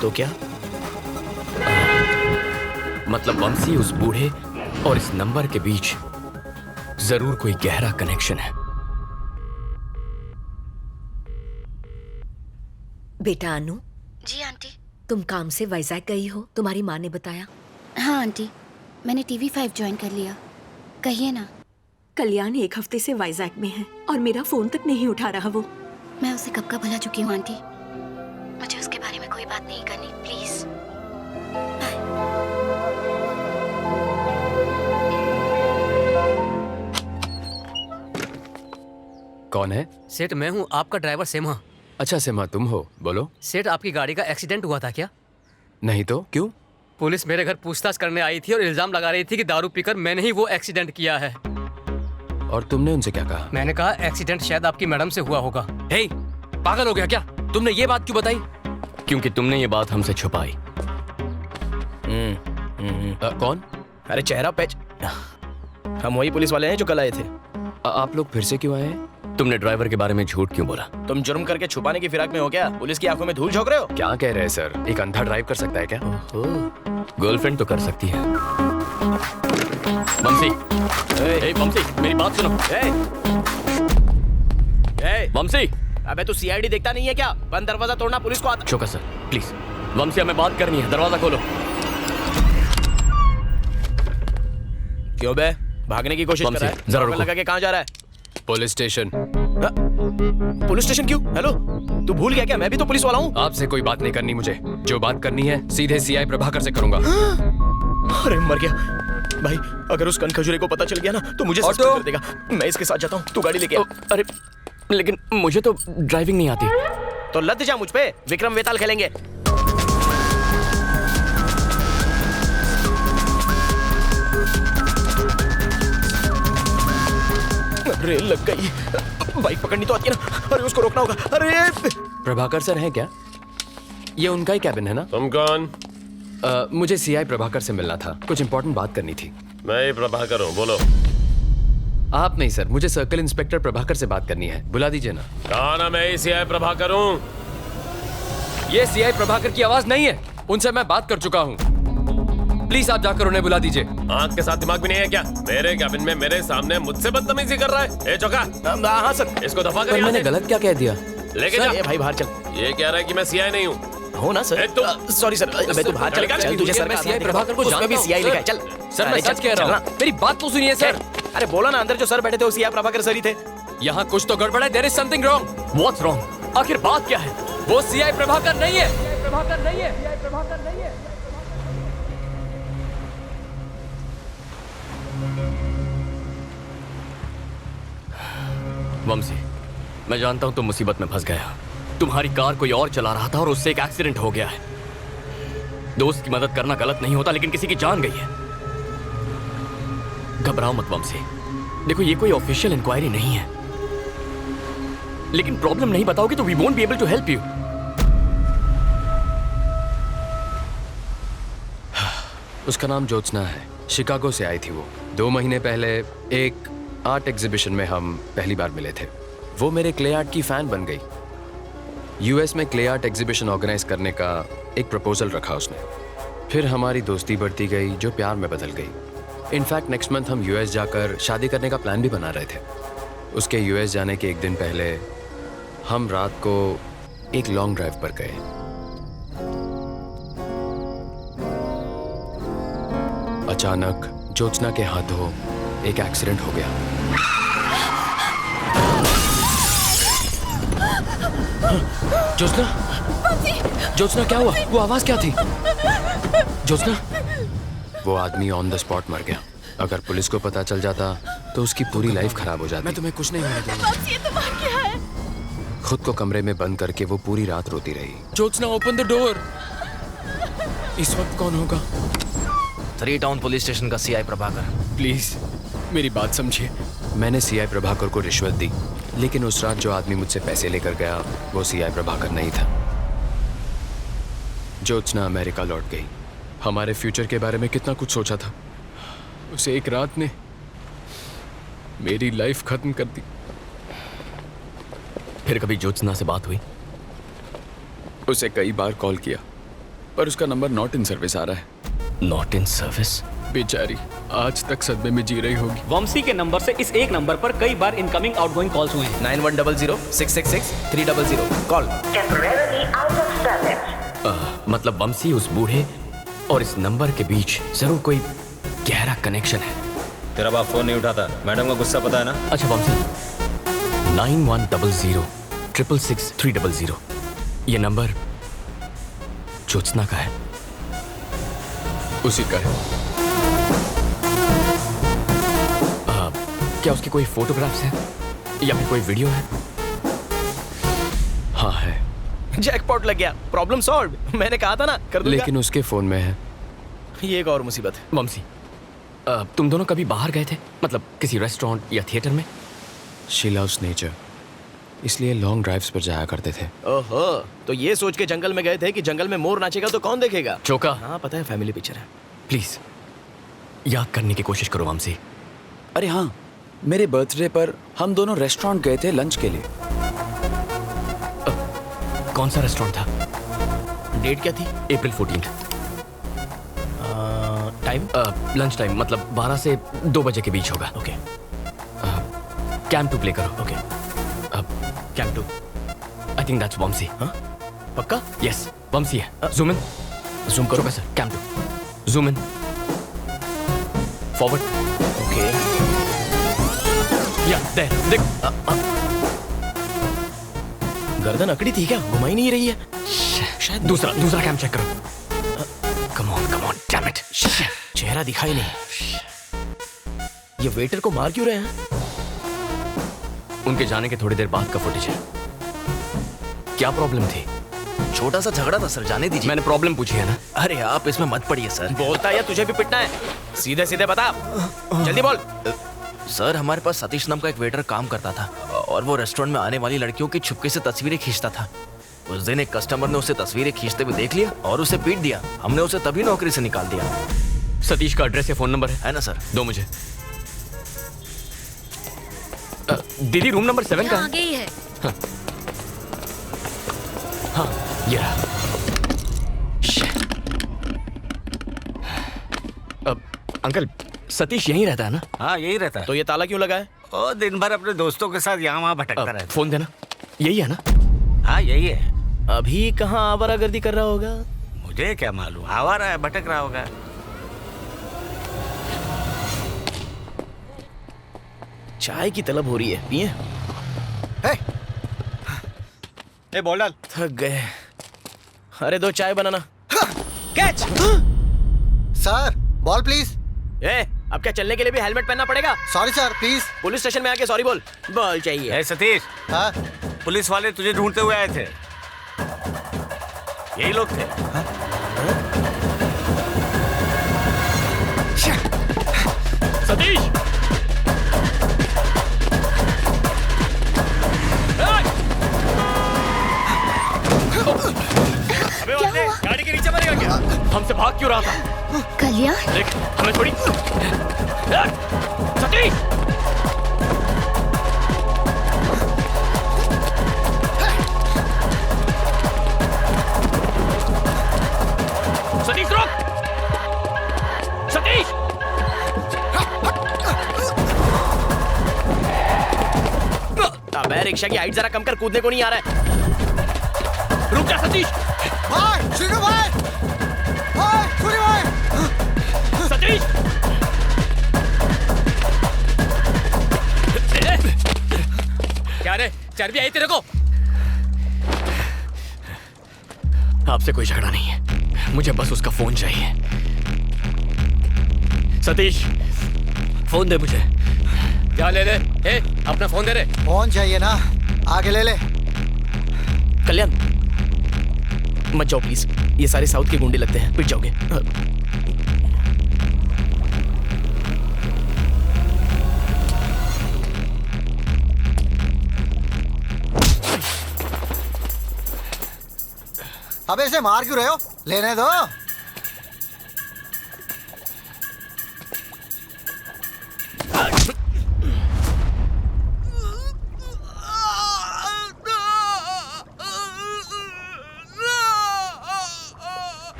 तो क्या? मतलब वंशी, उस बूढ़े और इस नंबर के बीच जरूर कोई गहरा कनेक्शन है। बेटा अनु। जी आंटी। तुम काम से वाइजैक गई हो, तुम्हारी माँ ने बताया। हाँ आंटी, मैंने TV5 ज्वाइन कर लिया। कहिए ना। कल्याण 1 हफ्ते से वाइजैक में है और मेरा फोन तक नहीं उठा रहा वो। मैं उसे कब का भुला चुकी हूँ आंटी। मुझे उसके बारे में कोई बात नहीं करनी, प्लीज। कौन है? सेठ मैं हूँ, आपका ड्राइवर सिम्हा। अच्छा सिम्हा तुम हो, बोलो। सेठ आपकी गाड़ी का एक्सीडेंट हुआ था क्या? नहीं तो क्यों? पुलिस मेरे घर पूछताछ करने आई थी और इल्जाम लगा रही थी कि दारू पीकर मैंने ही वो एक्सीडेंट किया है। और तुमने उनसे क्या कहा? मैंने कहा एक्सीडेंट शायद आपकी मैडम से हुआ होगा। हे, पागल हो गया क्या? तुमने ये बात क्यों बताई? क्योंकि तुमने ये बात हमसे छुपाई। कौन? अरे चेहरा पैच, हम वही पुलिस वाले हैं जो कल आए थे। आप लोग फिर से क्यों आए हैं? तुमने ड्राइवर के बारे में झूठ क्यों बोला? तुम जुर्म करके छुपाने की फिराक में हो क्या? पुलिस की आंखों में धूल झोंक रहे हो? क्या कह रहे हैं सर? एक अंधा ड्राइव कर सकता है क्या? गर्लफ्रेंड तो कर सकती है। बमसी, बमसी मेरी बात सुनो। बमसी, अबे तू सीआईडी देखता नहीं है क्या? बंद दरवाजा तोड़ना पुलिस को आता। चौका सर प्लीज, बमसी हमें बात करनी है, दरवाजा खोलो। क्यों बे, भागने की कोशिश कर रहा है? जरा रुको। लगा के कहाँ जा रहा है? Police station. पुलिस स्टेशन क्यों? हेलो, तू भूल गया क्या? मैं भी तो पुलिस वाला हूँ। आपसे कोई बात नहीं करनी मुझे। जो बात करनी है सीधे सीआई प्रभाकर से करूंगा। अरे मर गया भाई, अगर उस कनखजूरे को पता चल गया ना तो मुझे सस्पेंड कर देगा। मैं इसके साथ जाता हूँ, तू गाड़ी लेके आ। अरे लेकिन मुझे तो ड्राइविंग नहीं आती। तो लद जा मुझ पे, विक्रम वेताल खेलेंगे। अरे लग गई, बाइक पकड़नी तो आती है ना। अरे उसको रोकना होगा। अरे प्रभाकर सर हैं क्या? ये उनका ही कैबिन है ना? तुम कौन? मुझे सीआई प्रभाकर से मिलना था, कुछ इंपॉर्टेंट बात करनी थी। मैं ही प्रभाकर हूँ, बोलो। आप नहीं सर, मुझे सर्कल इंस्पेक्टर प्रभाकर से बात करनी है, बुला दीजिए ना। कहा ना मैं ही सीआई प्रभाकर हूँ। ये सीआई प्रभाकर की आवाज नहीं है, उनसे मैं बात कर चुका हूँ। प्लीज आप जाकर उन्हें बुला दीजिए। आंख के साथ दिमाग भी नहीं है क्या? मेरे कैबिन में मेरे सामने मुझसे बदतमीजी कर रहा है। ए चौका। हाँ सर। इसको दफा कर। मैंने गलत क्या कह दिया? लेके जा। भाई बाहर चल। ये कह रहा है कि मैं सीआई नहीं हूँ। हो ना सर? सॉरी सर, अबे तू बाहर चल। चल तुझे सर, मैं सीआई प्रभाकर को जानता हूं। भी सीआई लिखा है, चल। सर मैं सच कह रहा हूँ, मेरी बात तो सुनिए सर। अरे बोलो ना, अंदर जो सर बैठे थे वो सीआई प्रभाकर सर ही थे। यहाँ कुछ तो गड़बड़ है। There is something wrong. What's wrong? आखिर बात क्या है? वो सीआई प्रभाकर नहीं है। प्रभाकर नहीं है, सीआई प्रभाकर नहीं है। वंशी, मैं जानता हूं तुम मुसीबत में फंस गया। तुम्हारी कार कोई और चला रहा था और उससे एक एक्सीडेंट हो गया है। दोस्त की मदद करना गलत नहीं होता, लेकिन किसी की जान गई है। घबराओ मत वंशी, देखो ये कोई ऑफिशियल इंक्वायरी नहीं है, लेकिन प्रॉब्लम नहीं बताओगे तो we won't be able to help you. उसका नाम ज्योत्सना है, शिकागो से आई थी वो। 2 महीने पहले एक आर्ट एग्जीबिशन में हम पहली बार मिले थे। वो मेरे क्ले आर्ट की फैन बन गई। यूएस में क्ले आर्ट एग्जीबिशन ऑर्गेनाइज करने का एक प्रपोजल रखा उसने। फिर हमारी दोस्ती बढ़ती गई जो प्यार में बदल गई। इनफैक्ट नेक्स्ट मंथ हम यूएस जाकर शादी करने का प्लान भी बना रहे थे। उसके यूएस जाने के एक दिन पहले हम रात को एक लॉन्ग ड्राइव पर गए। अचानक ज्योत्सना के हाथों एक एक्सीडेंट हो गया। ज्योत्सना क्या हुआ? वो आवाज क्या थी? ज्योत्सना, वो आदमी ऑन द स्पॉट मर गया। अगर पुलिस को पता चल जाता तो उसकी पूरी लाइफ खराब हो जाती। मैं तुम्हें कुछ नहीं होने दूंगा। खुद को कमरे में बंद करके वो पूरी रात रोती रही। Jyotsna open the door. इस वक्त कौन होगा? 3 टाउन पुलिस स्टेशन का सीआई प्रभाकर। प्लीज मेरी बात समझिए। मैंने सीआई प्रभाकर को रिश्वत दी, लेकिन उस रात जो आदमी मुझसे पैसे लेकर गया वो सीआई प्रभाकर नहीं था। ज्योत्सना अमेरिका लौट गई। हमारे फ्यूचर के बारे में कितना कुछ सोचा था। उसे एक रात ने मेरी लाइफ खत्म कर दी। फिर कभी ज्योत्सना से बात हुई? उसे कई बार कॉल किया पर उसका नंबर नॉट इन सर्विस आ रहा है। Not in service? बेचारी आज तक सदमे में जी रही होगी। वंशी के नंबर से इस एक नंबर पर कई बार इनकमिंग आउटगोइंग कॉल्स हुए हैं। 9100-666-300 कॉल। मतलब वंशी उस बूढ़े और इस नंबर के बीच जरूर कोई गहरा कनेक्शन है। तेरा बाप फोन नहीं उठाता, मैडम का गुस्सा पता है ना? अच्छा वंशी, 9100-666-300 ये नंबर ज्योत्सना का है? उसी का है। क्या उसकी कोई फोटोग्राफ्स हैं? या फिर कोई वीडियो है? हाँ है। जैकपॉट लग गया, प्रॉब्लम सॉल्व। मैंने कहा था ना कर दूंगा। लेकिन उसके फोन में है। ये एक और मुसीबत है। वंशी, तुम दोनों कभी बाहर गए थे? मतलब किसी रेस्टोरेंट या थिएटर में? शी लव्स नेचर, इसलिए लॉन्ग ड्राइव्स पर जाया करते थे। ओहो, तो ये सोच के जंगल में गए थे कि जंगल में मोर नाचेगा तो कौन देखेगा? चोका। हाँ पता है, फैमिली पिक्चर है। प्लीज याद करने की कोशिश करो वंशी। अरे हाँ, मेरे बर्थडे पर हम दोनों रेस्टोरेंट गए थे लंच के लिए। कौन सा रेस्टोरेंट था? डेट क्या थी? अप्रैल 14। टाइम? लंच टाइम, मतलब 12 से 2 बजे के बीच होगा। ओके। कैंप 2 प्ले करो। Okay. Cam 2। I think that's Vamshi. हाँ पक्का? यस वंशी है। Zoom in. जूम करो। Sir cam 2। Zoom in. Forward. Okay. Yeah देख। गर्दन अकड़ी थी क्या? घुमाई नहीं रही है शायद। दूसरा कैंप चेक करो। Come on damn it. चेहरा दिखाई नहीं। ये वेटर को मार क्यों रहे हैं? उनके जाने के थोड़ी देर बाद का फुटेज है। क्या प्रॉब्लम थी? छोटा सा झगड़ा था सर, जाने दीजिए। मैंने प्रॉब्लम पूछी है ना। अरे आप इसमें मत पड़िए सर। बोलता है या तुझे भी पिटना है? सीधे सीधे बता, जल्दी बोल। सर हमारे पास सतीश नाम का एक वेटर काम करता था और वो रेस्टोरेंट में आने वाली लड़कियों की छुपके से तस्वीरें खींचता था। उस दिन एक कस्टमर ने उसे तस्वीरें खींचते हुए देख लिया और उसे पीट दिया। हमने उसे तभी नौकरी से निकाल दिया। सतीश का एड्रेस या फोन नंबर है ना सर? दो मुझे। दीदी रूम नंबर 7 का आगे ही है। हाँ ये रहा। अंकल सतीश यहीं रहता है ना? हाँ यही रहता है। तो ये ताला क्यों लगा है? ओ दिन भर अपने दोस्तों के साथ यहाँ वहाँ भटकता रहता है। फोन देना। यही है ना? हाँ यही है। अभी कहाँ आवारागर्दी कर रहा होगा? मुझे क्या मालूम, आवारा है, भटक रहा होगा। चाय की तलब हो रही है, पिए? ए बॉल डाल। थक गए। अरे 2 चाय बनाना। कैच। Sir ball please. अब क्या चलने के लिए भी हेलमेट पहनना पड़ेगा? Sorry sir please. Police station में आके सॉरी बोल। बॉल चाहिए। सतीश। हाँ? पुलिस वाले तुझे ढूंढते हुए आए थे। यही लोग थे। सतीश क्या हुआ? गाड़ी के नीचे मरेगा क्या? हमसे भाग क्यों रहा था? कल्याण देख हमें थोड़ी। सतीश सतीश रुक। सतीश अबे रिक्शा की हाइट जरा कम कर, कूदने को नहीं आ रहा है। रुक जा सतीश। भाई शुरू भाई। भाई शुरू भाई। सतीश क्या रे, चर्बी आई तेरे को? आपसे कोई झगड़ा नहीं है, मुझे बस उसका फोन चाहिए। सतीश फोन दे मुझे। क्या ले ले? अपना फोन दे रे। फोन चाहिए ना, आगे ले ले। कल्याण मत जाओ प्लीज, ये सारे साउथ के गुंडे लगते हैं, पिट जाओगे। अबे इसे मार क्यों रहे हो? लेने दो।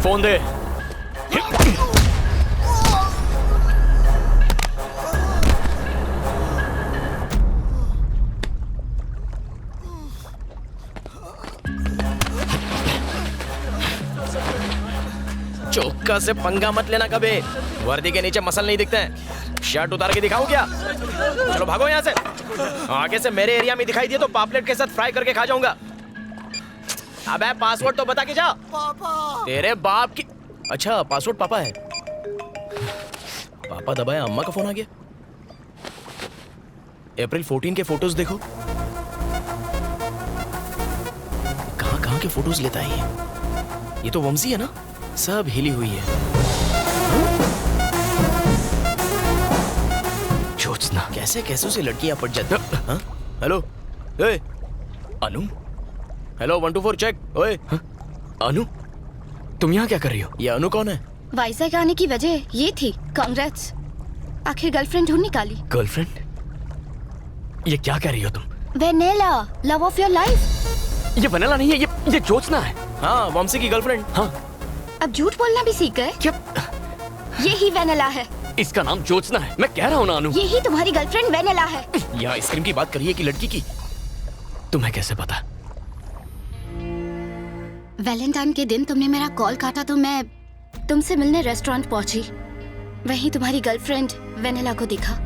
फोन दे। चौका से पंगा मत लेना कभी। वर्दी के नीचे मसल नहीं दिखते हैं। शर्ट उतार के दिखाऊं क्या? चलो भागो यहाँ से। आगे से मेरे एरिया में दिखाई दिए तो पापलेट के साथ फ्राई करके खा जाऊंगा। अबे पासवर्ड तो बता के जा। पापा। तेरे बाप की। अच्छा पासवर्ड पापा है। पापा दबाया, अम्मा का फोन आ गया। अप्रैल 14 के फोटोज देखो। कहाँ के फोटोज लेता है ये तो वंशी है ना? सब हिली हुई है। ज्योत्सना कैसे कैसे से लड़कियां पट जाती। हाँ? हेलो ए अनु। Hello 124 check. ओए अनु तुम यहाँ क्या कर रही हो? ये अनु कौन है? वाइजैक आने की वजह ये थी। कांग्रेट्स, आखिर गर्लफ्रेंड ढूंढ निकाली। गर्लफ्रेंड? ये क्या कह रही हो तुम? Vennela, love of your life. ये वेनेला नहीं है, ये ज्योत्सना है। हाँ वंशी की गर्लफ्रेंड। हाँ अब झूठ बोलना भी सीख गए? क्या? यही वेनेला है। इसका नाम ज्योत्सना है, मैं कह रहा हूँ ना अनु। यही तुम्हारी गर्लफ्रेंड वेनेला है। यहाँ आइसक्रीम की बात करिए कि लड़की की? तुम्हें कैसे पता? वैलेंटाइन के दिन तुमने मेरा कॉल काटा तो मैं तुमसे मिलने रेस्टोरेंट पहुंची। वहीं तुम्हारी गर्लफ्रेंड वेनेला को दिखा।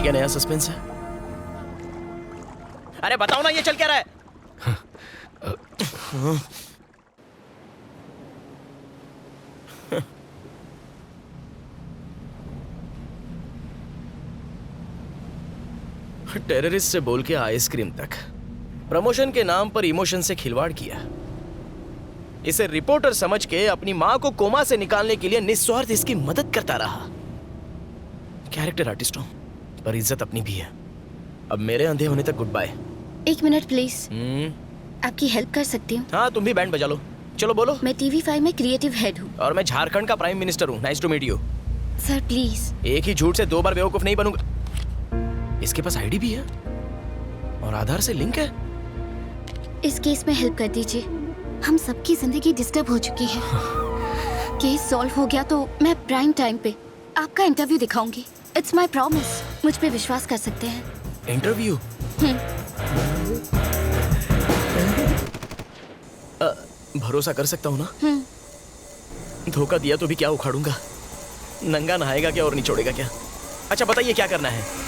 क्या नया सस्पेंस है? अरे बताओ ना ये चल क्या रहा है? टेररिस्ट से बोल के आइसक्रीम तक, प्रमोशन के नाम पर इमोशन से खिलवाड़ किया। इसे रिपोर्टर समझ के अपनी मां को कोमा से निकालने के लिए निस्वार्थ इसकी मदद करता रहा। कैरेक्टर आर्टिस्ट हूं पर इज्जत अपनी भी है। अब मेरे अंधे होने तक गुड बाय। 1 minute please. आपकी हेल्प कर सकती हूँ? हाँ तुम भी बैंड बजा लो। चलो बोलो। मैं TV5 में क्रिएटिव हेड हूँ। और मैं झारखंड का प्राइम मिनिस्टर हूँ। Nice to meet you. Sir please. एक ही झूठ से 2 बार बेवकूफ नहीं बनूंगा। इसके पास आईडी भी है और आधार से लिंक है। इस केस में हेल्प कर दीजिए। हम सबकी जिंदगी डिस्टर्ब हो चुकी है। केस सॉल्व हो गया तो मैं प्राइम टाइम पे आपका इंटरव्यू दिखाऊंगी। It's my promise. मुझ पे विश्वास कर सकते हैं। इंटरव्यू? भरोसा कर सकता हूँ ना? धोखा दिया तो भी क्या उखाड़ूंगा? नंगा नहाएगा क्या और निचोड़ेगा क्या? अच्छा बताइए क्या करना है?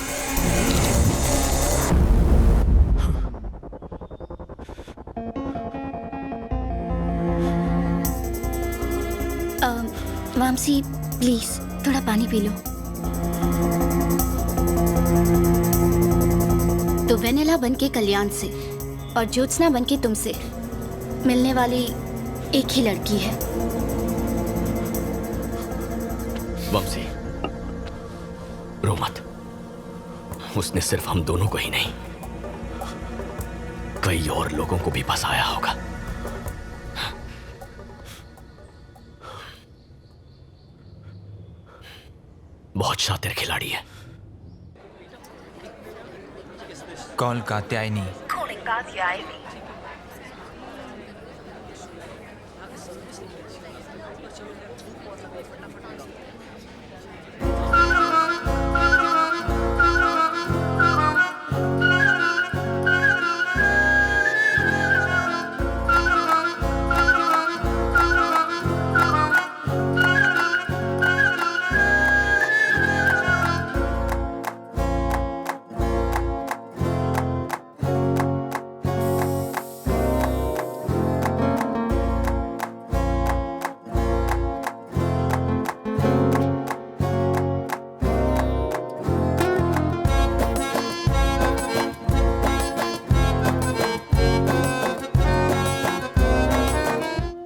वामसी प्लीज थोड़ा पानी पी लो। तो वेनेला बनके कल्याण से और ज्योत्सना बनके तुमसे मिलने वाली एक ही लड़की है। वंशी रो मत। उसने सिर्फ हम दोनों को ही नहीं कई और लोगों को भी फंसाया होगा। बहुत शातिर खिलाड़ी है। कॉल कात्यायनी।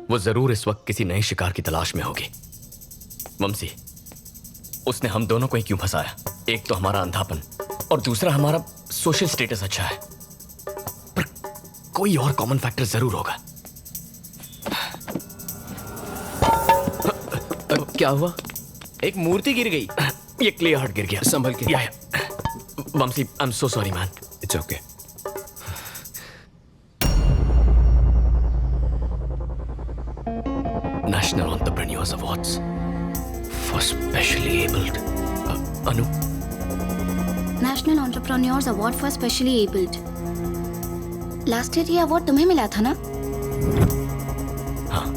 वो जरूर इस वक्त किसी नए शिकार की तलाश में होगी। वंशी उसने हम दोनों को ही क्यों फंसाया? एक तो हमारा अंधापन और दूसरा हमारा सोशल स्टेटस अच्छा है, पर कोई और कॉमन फैक्टर जरूर होगा। क्या हुआ? एक मूर्ति गिर गई। ये क्ले हार्ट गिर गया। संभल के। Yeah Vamshi, I am so sorry man. It's okay. National entrepreneurs awards for specially abled. Anu, national entrepreneurs award for specially abled. Last year ये अवार्ड तुम्हें मिला था ना? हाँ।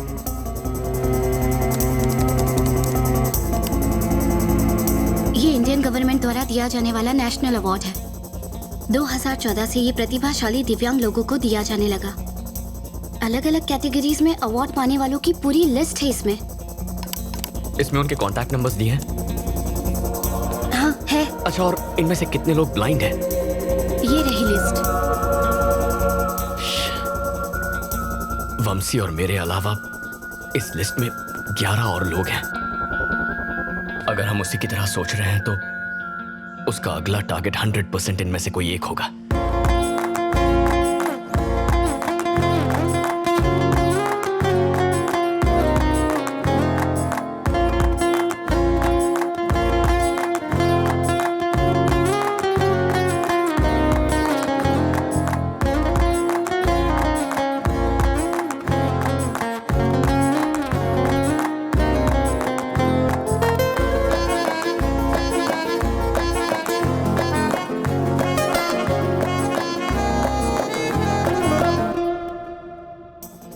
ये इंडियन गवर्नमेंट द्वारा दिया जाने वाला नेशनल अवार्ड है। 2014 से ये प्रतिभाशाली दिव्यांग लोगों को दिया जाने लगा। अलग अलग कैटेगरीज में अवार्ड पाने वालों की पूरी लिस्ट है इसमें। इसमें उनके कॉन्टैक्ट नंबर्स दिए हैं? हाँ है। अच्छा, और इनमें से कितने लोग ब्लाइंड हैं? ये रही लिस्ट। वंशी और मेरे अलावा इस लिस्ट में 11 और लोग हैं। अगर हम उसी की तरह सोच रहे हैं तो उसका अगला टारगेट 100% इनमें से कोई एक होगा।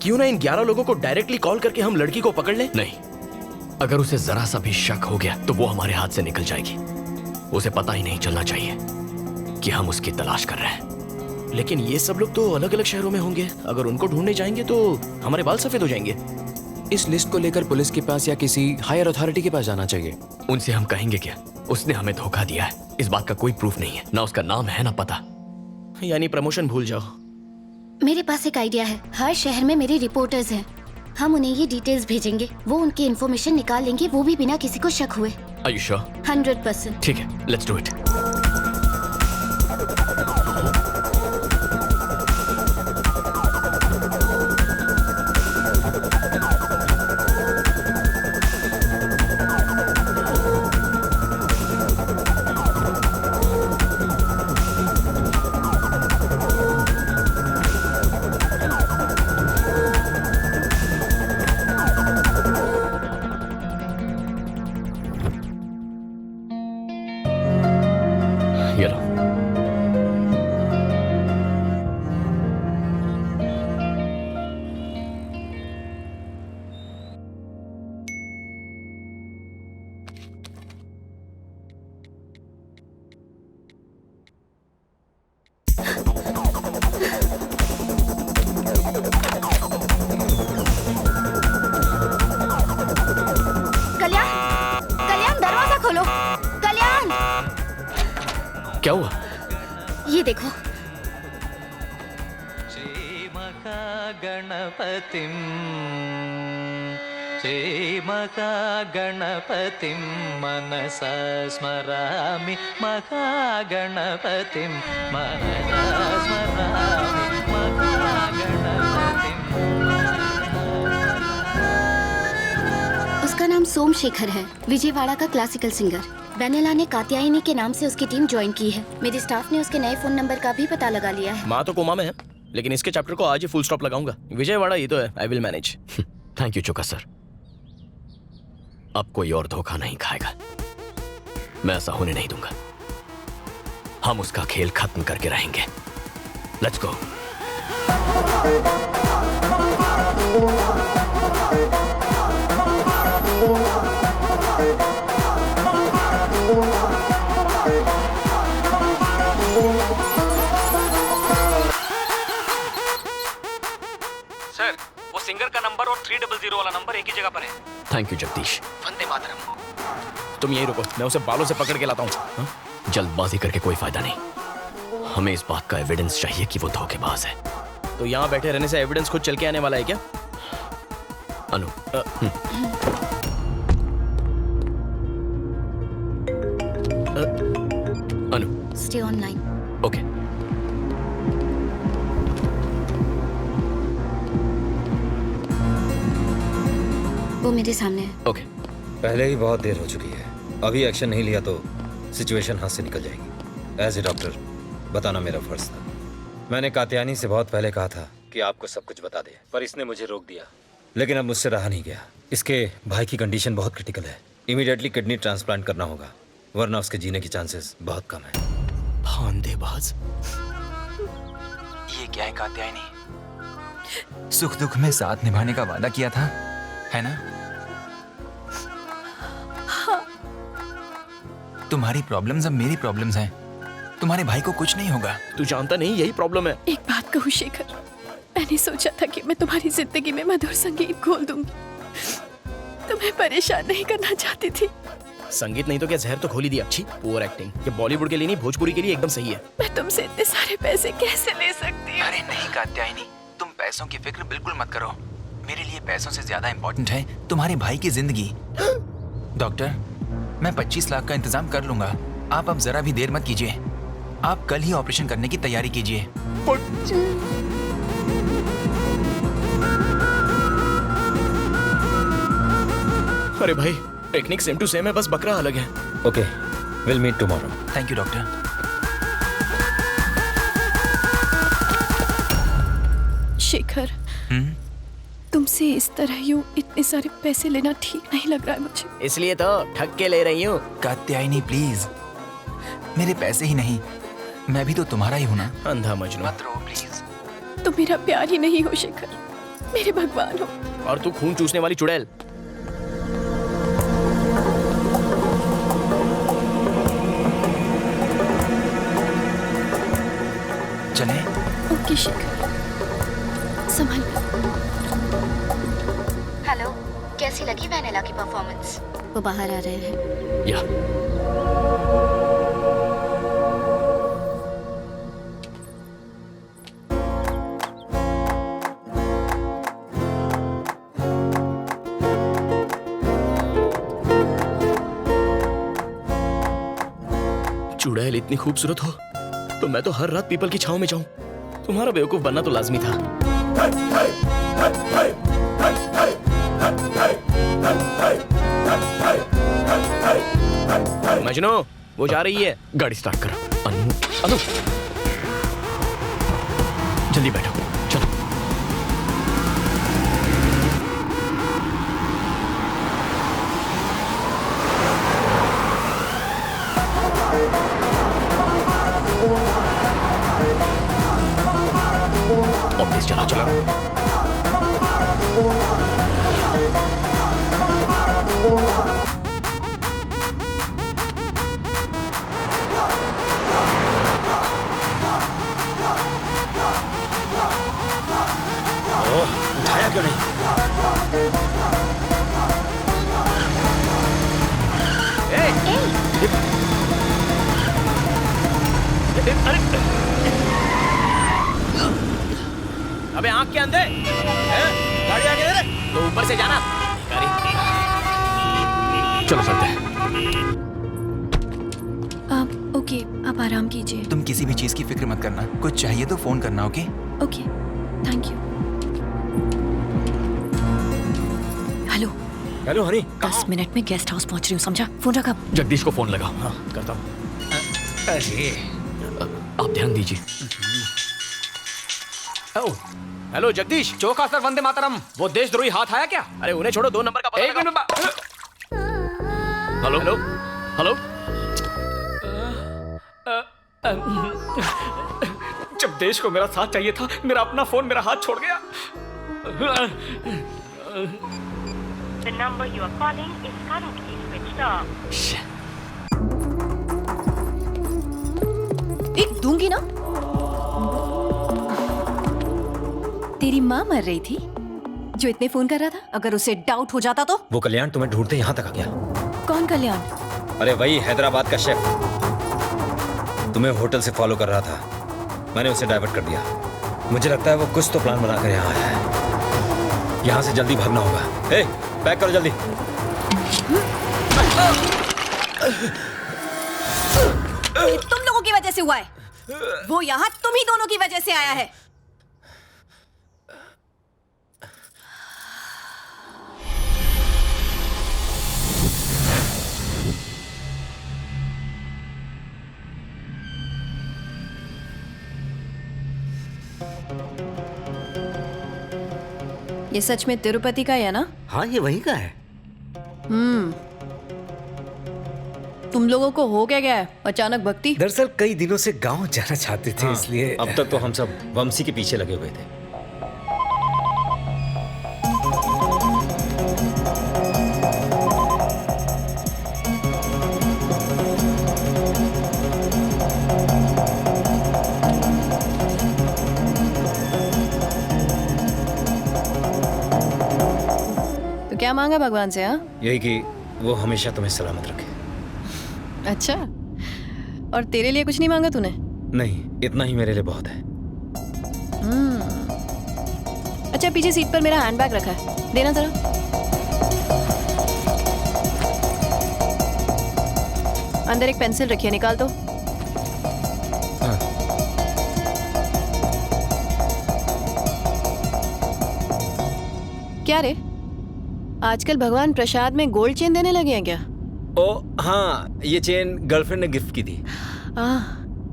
क्यों ना इन 11 लोगों को डायरेक्टली कॉल करके हम लड़की को पकड़ लें? नहीं, अगर उसे जरा सा भी शक हो गया तो वो हमारे हाथ से निकल जाएगी। उसे पता ही नहीं चलना चाहिए कि हम उसकी तलाश कर रहे हैं। लेकिन ये सब लोग तो अलग अलग शहरों में होंगे। अगर उनको ढूंढने जाएंगे तो हमारे बाल सफेद हो जाएंगे। इस लिस्ट को लेकर पुलिस के पास या किसी हायर अथॉरिटी के पास जाना चाहिए। उनसे हम कहेंगे क्या? उसने हमें धोखा दिया है, इस बात का कोई प्रूफ नहीं है। ना उसका नाम है ना पता। यानी प्रमोशन भूल जाओ। मेरे पास एक आइडिया है। हर शहर में मेरे रिपोर्टर्स हैं। हम उन्हें ये डिटेल्स भेजेंगे, वो उनकी इन्फॉर्मेशन निकाल लेंगे, वो भी बिना किसी को शक हुए। Are you sure? 100%। ठीक है, लेट्स डू इट। ये लो। कल्याण, कल्याण दरवाजा खोलो। कल्याण, क्या हुआ? ये देखो। गणपतिं श्रीमहागणपतिं मनसा स्मरामि महागणपतिं मनसा स्मरामि महागणपतिं। उसका नाम सोमशेखर है, विजयवाड़ा का क्लासिकल सिंगर। वेनेला ने कात्यायनी के नाम से उसकी टीम ज्वाइन की है। मेरे स्टाफ ने उसके नए फोन नंबर का भी पता लगा लिया है। माँ तो कोमा में है, लेकिन इसके चैप्टर को आज ही फुल स्टॉप लगाऊंगा। विजयवाड़ा ये तो है, I will manage. Thank you Choka sir. अब कोई और धोखा नहीं खाएगा, मैं ऐसा होने नहीं दूंगा। हम उसका खेल खत्म करके रहेंगे। Let's go. सर, वो सिंगर का नंबर और 300 वाला नंबर एक ही जगह पर है। Thank you Jagdish. वंदे मातरम। तुम यहीं रुको, मैं उसे बालों से पकड़ के लाता हूँ। जल्दबाजी करके कोई फायदा नहीं। हमें इस बात का एविडेंस चाहिए कि वो धोखेबाज है। तो यहाँ बैठे रहने से एविडेंस खुद चल के आने वाला है क्या? अनु, स्टे ऑनलाइन। ओके। वो मेरे सामने है। ओके। पहले ही बहुत देर हो चुकी है, अभी एक्शन नहीं लिया तो सिचुएशन हाथ से निकल जाएगी। एज ए डॉक्टर बताना मेरा फर्ज था। मैंने कात्यायनी से बहुत पहले कहा था कि आपको सब कुछ बता दे, पर इसने मुझे रोक दिया। लेकिन अब मुझसे रहा नहीं गया। इसके भाई की कंडीशन बहुत क्रिटिकल है, इमीडिएटली किडनी ट्रांसप्लांट करना होगा, वरना उसके जीने की चांसेस बहुत कम है। फांदेबाज। ये क्या है कात्यायनी? सुख दुख में साथ निभाने का वादा किया था, है ना? हाँ। तुम्हारी प्रॉब्लम्स अब मेरी प्रॉब्लम्स हैं। तुम्हारे भाई को कुछ नहीं होगा। तू जानता नहीं यही प्रॉब्लम है। एक बात कहूँ शेखर, मैंने सोचा था कि मैं तुम्हारी जिंदगी में मधुर संगीत घोल दूंगी, तुम्हें परेशान नहीं करना चाहती थी। संगीत नहीं तो क्या जहर तो खोल ही दिया। अच्छी पुअर एक्टिंग। ये बॉलीवुड के लिए नहीं, भोजपुरी के लिए एकदम सही है। मैं तुमसे इतने सारे पैसे कैसे ले सकती हूँ? अरे नहीं कात्यायनी, तुम पैसों की फिक्र बिल्कुल मत करो। मेरे लिए पैसों से ज्यादा इम्पोर्टेंट है तुम्हारे भाई की जिंदगी। डॉक्टर, मैं 25 लाख का इंतजाम कर लूंगा। आप अब जरा भी देर मत कीजिए। आप कल ही ऑपरेशन करने की तैयारी कीजिए। अरे भाई, टेक्निक सेम टू सेम है, बस बकरा अलग है। Okay, will meet tomorrow. Thank you doctor. Shekhar, तुमसे इस तरह यूं इतने सारे पैसे लेना ठीक नहीं लग रहा है मुझे। इसलिए तो ठग के ले रही हूँ। कात्यायनी प्लीज, मेरे पैसे ही नहीं, मैं भी तो तुम्हारा ही हूँ ना। अंधा मजनू। मत रो प्लीज। तुम मेरा प्यार ही नहीं हो शेखर, मेरे भगवान हो। और तू खून चूसने वाली चुड़ैल। चले? ओके शेखर, संभल कर। हेलो, कैसी लगी वैनिला की परफॉर्मेंस? वो बाहर आ रहे हैं। या चुड़ैल इतनी खूबसूरत हो तो मैं तो हर रात पीपल की छांव में जाऊं। तुम्हारा बेवकूफ बनना तो लाजमी था। मजनू, वो जा रही है। गाड़ी स्टार्ट करो। अनु, जल्दी बैठो, चलो। ऑफिस चला चला। उठाया क्यों नहीं? अबे आंख के अंधे, गाड़ी आगे दे रहे तो ऊपर से जाना। चलो चलते हैं। ओके, आप आराम कीजिए। तुम किसी भी चीज की फिक्र मत करना, कुछ चाहिए तो फोन करना। Okay okay, thank you. Hello hello Honey, 10 minute में गेस्ट हाउस पहुंच रही हूँ, समझा? फोन रखा। जगदीश को फोन लगाओ। हाँ करता हूँ। अरे आप ध्यान दीजिए। हेलो जगदीश। चौका सर, वंदे मातरम। वो देशद्रोही हाथ आया क्या? अरे उन्हें छोड़ो, 2 नंबर का पता एक मिनट। Hello hello hello. जब देश को मेरा साथ चाहिए था, मेरा अपना फोन मेरा हाथ छोड़ गया। The number you are calling is currently switched off. एक दूंगी ना। तेरी माँ मर रही थी जो इतने फोन कर रहा था, अगर उसे डाउट हो जाता तो? वो कल्याण तुम्हें ढूंढते यहाँ तक आ गया। कौन कल्याण? अरे वही हैदराबाद का शेफ, तुम्हें होटल से फॉलो कर रहा था। मैंने उसे डाइवर्ट कर दिया। मुझे लगता है वो कुछ तो प्लान बनाकर यहाँ आया है। यहाँ से जल्दी भागना होगा। ए, पैक करो जल्दी। तुम लोगों की वजह से हुआ है? वो यहाँ तुम ही दोनों की वजह से आया है। ये सच में तिरुपति का ही है ना? हाँ, ये वहीं का है। तुम लोगों को हो क्या गया है अचानक भक्ति? दरअसल कई दिनों से गांव जाना चाहते थे, इसलिए अब तक तो हम सब वंशी के पीछे लगे हुए थे। तो क्या मांगा भगवान से? हाँ, यही कि वो हमेशा तुम्हें सलामत रखे। अच्छा, और तेरे लिए कुछ नहीं मांगा तूने? नहीं, इतना ही मेरे लिए बहुत है। अच्छा, पीछे सीट पर मेरा हैंडबैग रखा है, देना जरा। अंदर एक पेंसिल रखी है, निकाल दो। क्या रे, आजकल भगवान प्रसाद में गोल्ड चेन देने लगे हैं क्या? ओ हाँ, ये चेन गर्लफ्रेंड ने गिफ्ट की थी।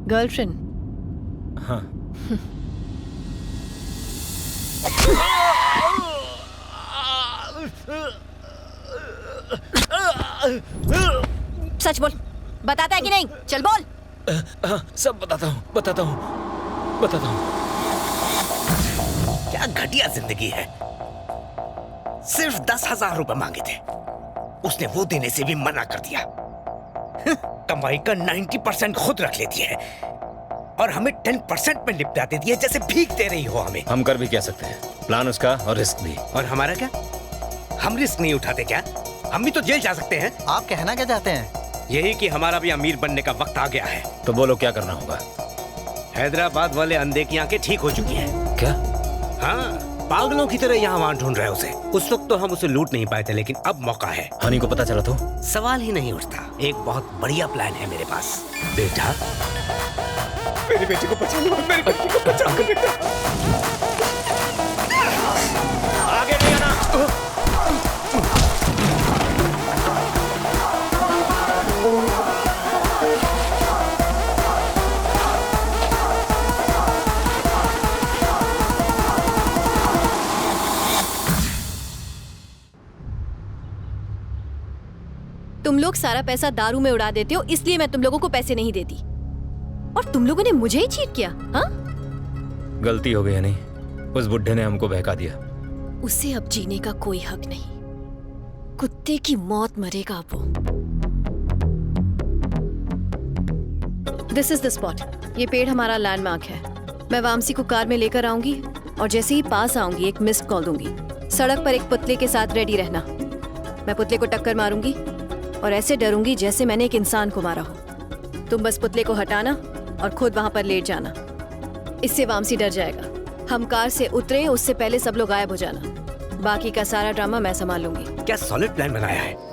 गर्लफ्रेंड? हाँ। सच बोल, बताता है कि नहीं? चल बोल। हाँ, सब बताता हूँ। क्या घटिया जिंदगी है। सिर्फ 10,000 रुपए मांगे थे, उसने वो देने से भी मना कर दिया। कमाई का 90% खुद रख लेती है और हमें 10% में निपटा देती है, जैसे भीख दे रही हो हमें। हम कर भी क्या सकते हैं, प्लान उसका और रिस्क भी। और हमारा क्या? हम रिस्क नहीं उठाते क्या? हम भी तो जेल जा सकते हैं। आप कहना क्या चाहते हैं? यही कि हमारा भी अमीर बनने का वक्त आ गया है। तो बोलो क्या करना होगा? हैदराबाद वाले अंधे की आंखें ठीक हो चुकी हैं। क्या? हाँ, पागलों की तरह यहाँ वहाँ ढूंढ रहे उसे। उस वक्त तो हम उसे लूट नहीं पाए थे, लेकिन अब मौका है। हनी को पता चला तो? सवाल ही नहीं उठता। एक बहुत बढ़िया प्लान है मेरे पास। बेटा, मेरी बेटी को बचा लो, मेरी बेटी को बचा लो बेटा। आगे नहीं आना। तुम लोग सारा पैसा दारू में उड़ा देते हो, इसलिए मैं तुम लोगों को पैसे नहीं देती। और तुम लोगों ने मुझे ही चीट किया। हाँ, गलती हो गई नहीं, उस बुड्ढे ने हमको बहका दिया। उसे अब जीने का कोई हक नहीं। कुत्ते की मौत मरेगा अब वो। This is the spot. ये पेड़ हमारा लैंडमार्क है। मैं वामसी को कार में लेकर आऊंगी और जैसे ही पास आऊंगी एक मिस्ड कॉल दूंगी। सड़क पर एक पुतले के साथ रेडी रहना। मैं पुतले को टक्कर मारूंगी और ऐसे डरूंगी जैसे मैंने एक इंसान को मारा हो। तुम बस पुतले को हटाना और खुद वहां पर लेट जाना। इससे वामसी डर जाएगा। हम कार से उतरे उससे पहले सब लोग गायब हो जाना। बाकी का सारा ड्रामा मैं संभाल लूंगी। क्या सॉलिड प्लान बनाया है।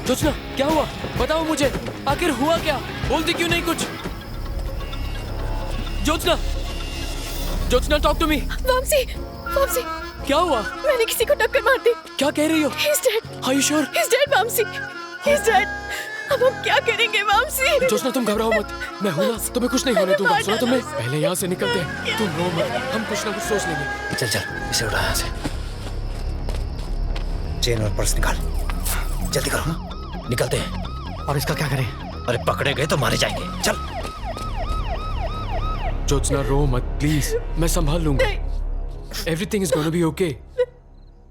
जोत्स्ना, क्या हुआ? बताओ मुझे, आखिर हुआ क्या? बोलती क्यों नहीं कुछ? Jyotsna, talk to me. Vamsi, क्या हुआ? मैंने किसी को टक्कर मार दी। क्या कह रही हो? He's dead. Are you sure? He's dead, Vamsi. He's dead. अब हम क्या करेंगे वामसी? जोत्स्ना, तुम घबराओ मत, मैं हूं ना, तुम्हें कुछ नहीं होने दूंगा। सुना तुमने? पहले यहाँ से निकलते हैं, तुम रो मत, हम कुछ ना कुछ सोच लेंगे। चल, इसे उठा यहाँ से। चेन और पर्स निकाल, जल्दी करो, निकलते हैं। और इसका क्या करें? अरे पकड़े गए तो मारे जाएंगे। चल। जोत्स्ना, रो मत प्लीज, मैं संभाल लूंगा। Everything is gonna be okay.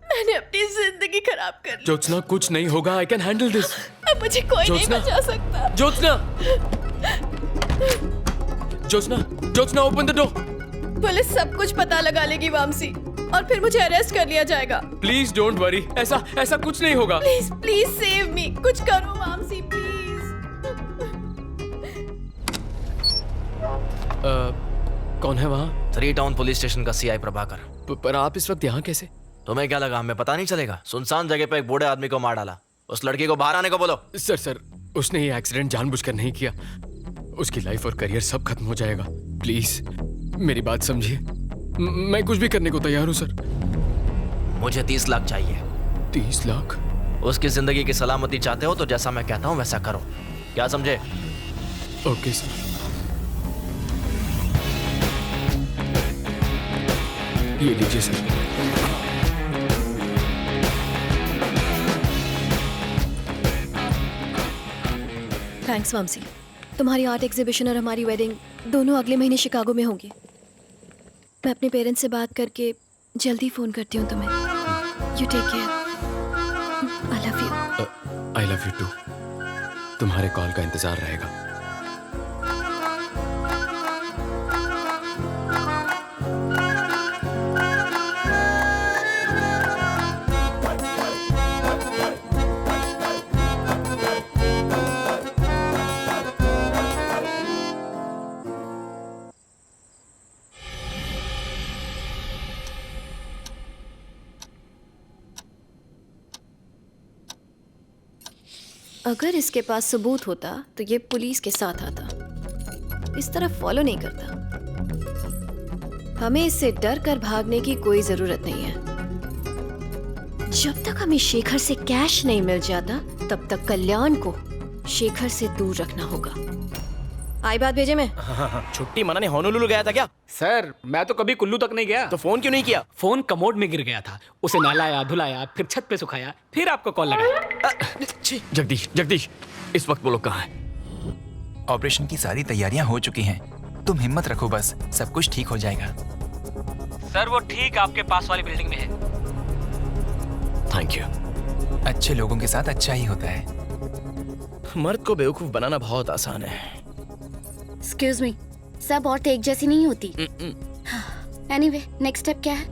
मैंने अपनी जिंदगी खराब कर ली। जोत्स्ना, कुछ नहीं होगा, आई कैन हैंडल दिस। अब मुझे कोई नहीं बचा सकता। Jyotsna, open the door. Police सब कुछ पता लगा लेगी वामसी। और फिर मुझे अरेस्ट कर लिया जाएगा। प्लीज डोंट वरी, ऐसा कुछ नहीं होगा। प्लीज प्लीज सेव मी, कुछ करो मामसी प्लीज। कौन है वहाँ? 3 टाउन पुलिस स्टेशन का सीआई प्रभाकर। पर आप इस वक्त यहाँ कैसे? तुम्हें क्या लगा हमें पता नहीं चलेगा? सुनसान जगह पे एक बूढ़े आदमी को मार डाला। उस लड़की को बाहर आने को बोलो। सर उसने ये एक्सीडेंट जानबूझकर नहीं किया। उसकी लाइफ और करियर सब खत्म हो जाएगा। प्लीज मेरी बात समझिए, मैं कुछ भी करने को तैयार हूँ सर। मुझे 30 लाख चाहिए। 30 लाख? उसकी जिंदगी की सलामती चाहते हो तो जैसा मैं कहता हूँ वैसा करो, क्या समझे? Okay sir. ये लीजिए सर। थैंक्स मामसी। तुम्हारी आर्ट एग्जीबिशन और हमारी वेडिंग दोनों अगले महीने शिकागो में होंगी। मैं अपने पेरेंट्स से बात करके जल्दी फ़ोन करती हूँ तुम्हें। You take care. I love you. I love you too. तुम्हारे कॉल का इंतजार रहेगा। अगर इसके पास सबूत होता तो ये पुलिस के साथ आता, इस तरह फॉलो नहीं करता। हमें इससे डर कर भागने की कोई जरूरत नहीं है। जब तक हमें शेखर से कैश नहीं मिल जाता तब तक कल्याण को शेखर से दूर रखना होगा। आई बात भेजे में? छुट्टी मनाने होनोलुलु गया था क्या? सर मैं तो कभी कुल्लू तक नहीं गया। तो फोन क्यों नहीं किया? फोन कमोड में गिर गया था, उसे नहलाया धुलाया फिर छत पे सुखाया फिर आपको कॉल लगाया। जगदीश इस वक्त वो लोग कहाँ हैं? ऑपरेशन की सारी तैयारियां हो चुकी हैं। तुम हिम्मत रखो, बस सब कुछ ठीक हो जाएगा। सर वो ठीक आपके पास वाली बिल्डिंग में है। Thank you. अच्छे लोगों के साथ अच्छा ही होता है। मर्द को बेवकूफ बनाना बहुत आसान है। एक्सक्यूज मी, सब औरतें एक जैसी नहीं होती। एनीवे, नेक्स्ट स्टेप क्या है?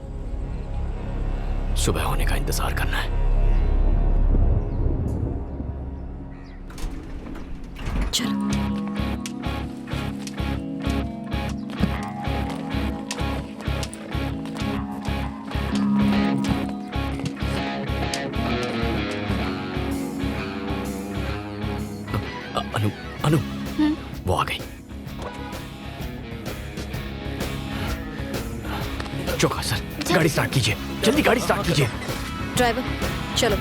सुबह होने का इंतजार करना है। चलो। अनु वो आ गई। चौका सर, गाड़ी स्टार्ट कीजिए, जल्दी गाड़ी स्टार्ट कीजिए। ड्राइवर चलो।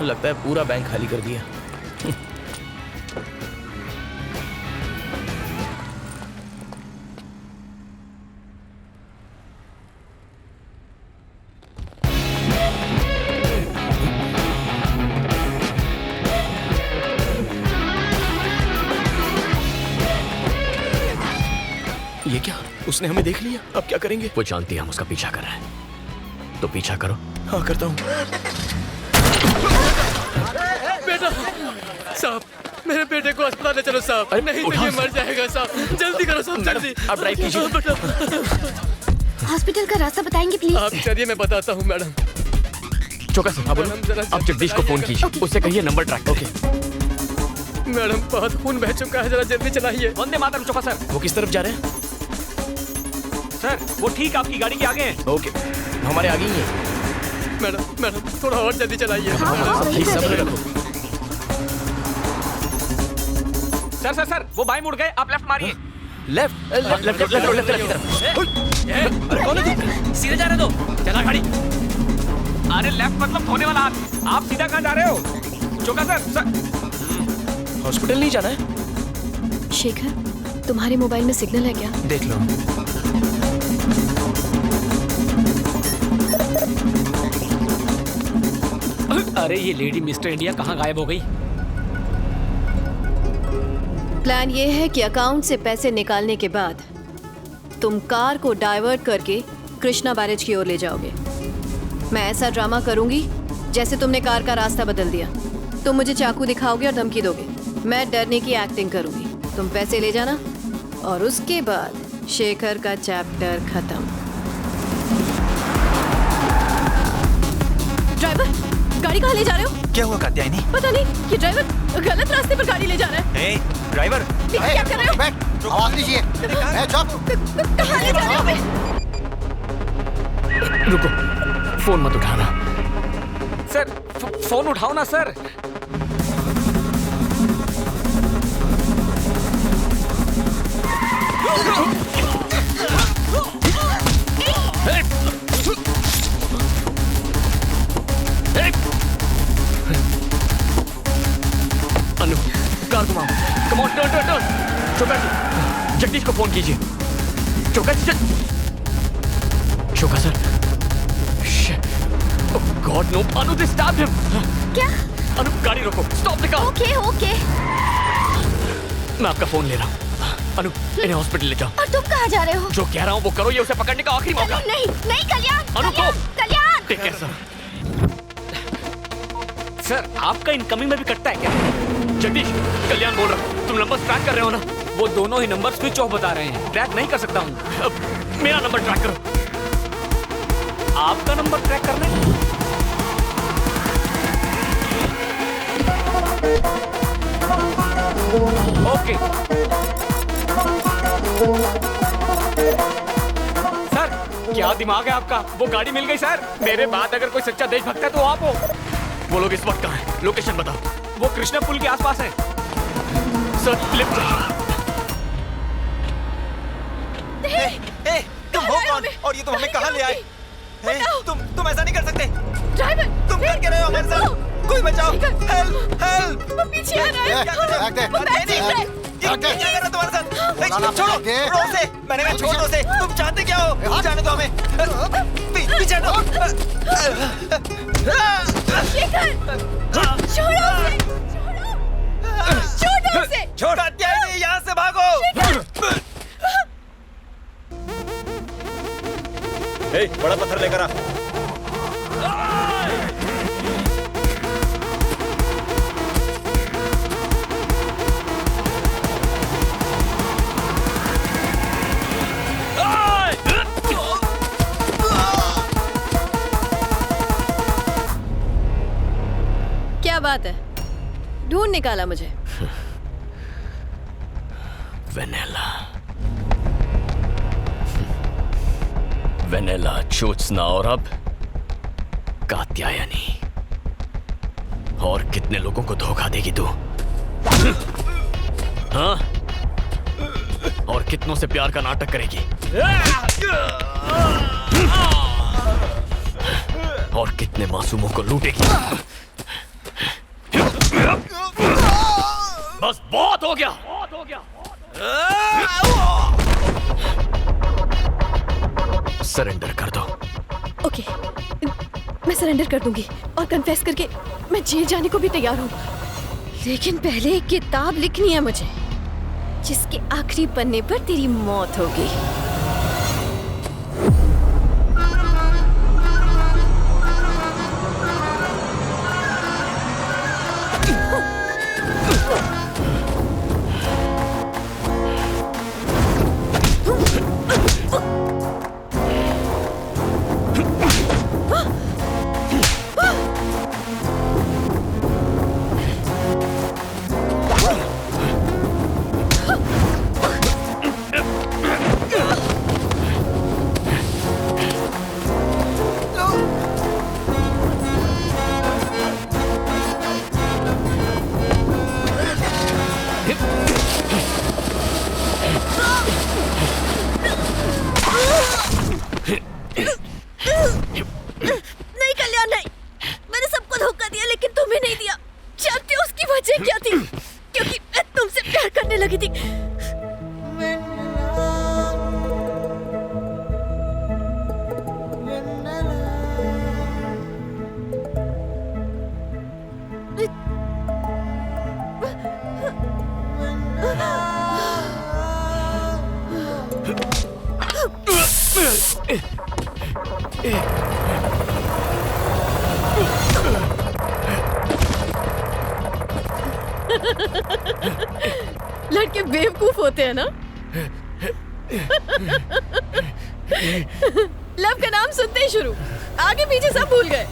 लगता है पूरा बैंक खाली कर दिया। ये क्या? उसने हमें देख लिया, अब क्या करेंगे? वो जानती है हम उसका पीछा कर रहे हैं, तो पीछा करो। हाँ करता हूँ। बेटा साहब, मेरे बेटे को अस्पताल ले चलो साहब। नहीं तो ये मर जाएगा साहब। जल्दी करो साहब, जल्दी। आप ड्राइव कीजिए। हॉस्पिटल का रास्ता बताएंगे प्लीज? आप चलिए मैं बताता हूँ मैडम। चौका सर, हाँ बोलो। आप जगदीश को फोन कीजिए, उससे कहिए नंबर ट्रैक। ओके मैडम, बहुत खून बह चुका है, जरा जल्दी चलाइए। वंदे मातरम। चौका सर, वो किस तरफ जा रहे हैं? सर वो ठीक आपकी गाड़ी के आगे हैं। ओके, हमारे आगे ही है। मैडम थोड़ा और जल्दी चलाइए। सब्र रखो। सर वो बाएं मुड़ गए, आप लेफ्ट मारिए। लेफ्ट की तरफ। कौन है? सीधे जा रहे दो, चला गाड़ी। अरे लेफ्ट मतलब धोने वाला हाथ। आप सीधा कहाँ जा रहे हो? चौका सर। हॉस्पिटल नहीं जाना है? शेखर, तुम्हारे मोबाइल में सिग्नल है क्या? देख लो। अरे ये लेडी मिस्टर इंडिया कहाँ गायब हो गई? प्लान ये है कि अकाउंट से पैसे निकालने के बाद तुम कार को डाइवर्ट करके कृष्णा बैरेज की ओर ले जाओगे। मैं ऐसा ड्रामा करूंगी जैसे तुमने कार का रास्ता बदल दिया। तुम मुझे चाकू दिखाओगे और धमकी दोगे, मैं डरने की एक्टिंग करूंगी। तुम पैसे ले जाना और उसके बाद शेखर का चैप्टर खत्म। ड्राइवर, गाड़ी कहाँ ले जा रहे हो? क्या हुआ कात्यायनी? पता नहीं, ये ड्राइवर गलत रास्ते पर गाड़ी ले जा रहा है। ए, ड्राइवर! क्या कर रहे हो? आवाज लीजिए। कहाँ ले जा रहे हो? रुको, फोन मत उठाना। सर, फोन उठाओ ना सर। अनु, कार घुमाओ। Come on, turn turn turn. Choka ji, Jagdish को फोन कीजिए। Choka ji, Choka sir. God no, Anu they stabbed him. क्या? अनु, गाड़ी रोको, stop the car. Okay okay. मैं आपका फोन ले रहा हूँ। अनु, इन्हें हॉस्पिटल ले जाओ। और तुम कहाँ जा रहे हो? जो कह रहा हूँ वो करो, ये उसे पकड़ने का आखिरी मौका। नहीं नहीं कल्याण। अनु को। Kalyan. Take care sir. Sir, आपका इनकमिंग में भी कटता है क्या? जगदीश, कल्याण बोल रहा हूँ। तुम नंबर ट्रैक कर रहे हो ना? वो दोनों ही नंबर स्विच ऑफ बता रहे हैं। ट्रैक नहीं कर सकता हूँ। मेरा नंबर ट्रैक करो। आपका नंबर ट्रैक करना है? ओके। सर, क्या दिमाग है आपका? वो गाड़ी मिल गई सर। मेरे बाद अगर कोई सच्चा देशभक्त है तो आप हो। वो लोग इस वक्त कहाँ हैं? लोकेशन बताओ। वो कृष्णा पुल के आसपास है। सर, लिफ्ट तुम हो कौन? और ये तुम हमें कहाँ ले आए? तुम ऐसा नहीं कर सकते। ड्राइवर, तुम कर क्या रहे हो हमारे साथ? कोई बचाओ! हेल्प! हेल्प! वो पीछे आ रहा है। क्या कर रहे हो? वो बैठ रहा है। क्या कर रहा है तुम्हारे साथ? छोड़ो! रोड से! मैंने कहा छोड़ दो उसे। तुम चाहते क्या हो? जाने दो हमें। पीछे हटो। शेखर, छोड़ो उसे। छोड़ो उसे। छोड़! कात्यायनी, यहाँ से भागो! ए, बड़ा पत्थर लेकर आ। क्या बात है? ढूंढ निकाला मुझे। वेनेला, वेनेला, ज्योत्सना और अब कात्यायनी। और कितने लोगों को धोखा देगी तू? हाँ? और कितनों से प्यार का नाटक करेगी? और कितने मासूमों को लूटेगी? बस बहुत हो गया। सरेंडर कर दो। ओके, मैं सरेंडर कर दूंगी और कन्फेस करके मैं जेल जाने को भी तैयार हूँ। लेकिन पहले एक किताब लिखनी है मुझे, जिसके आखिरी पन्ने पर तेरी मौत होगी। नहीं कल्याण, नहीं। मैंने सबको धोखा दिया लेकिन तुम्हें नहीं दिया। जानते हो उसकी वजह क्या थी? क्योंकि मैं तुमसे प्यार करने लगी थी। लड़के बेवकूफ होते हैं ना। लव का नाम सुनते ही शुरू, आगे पीछे सब भूल गए।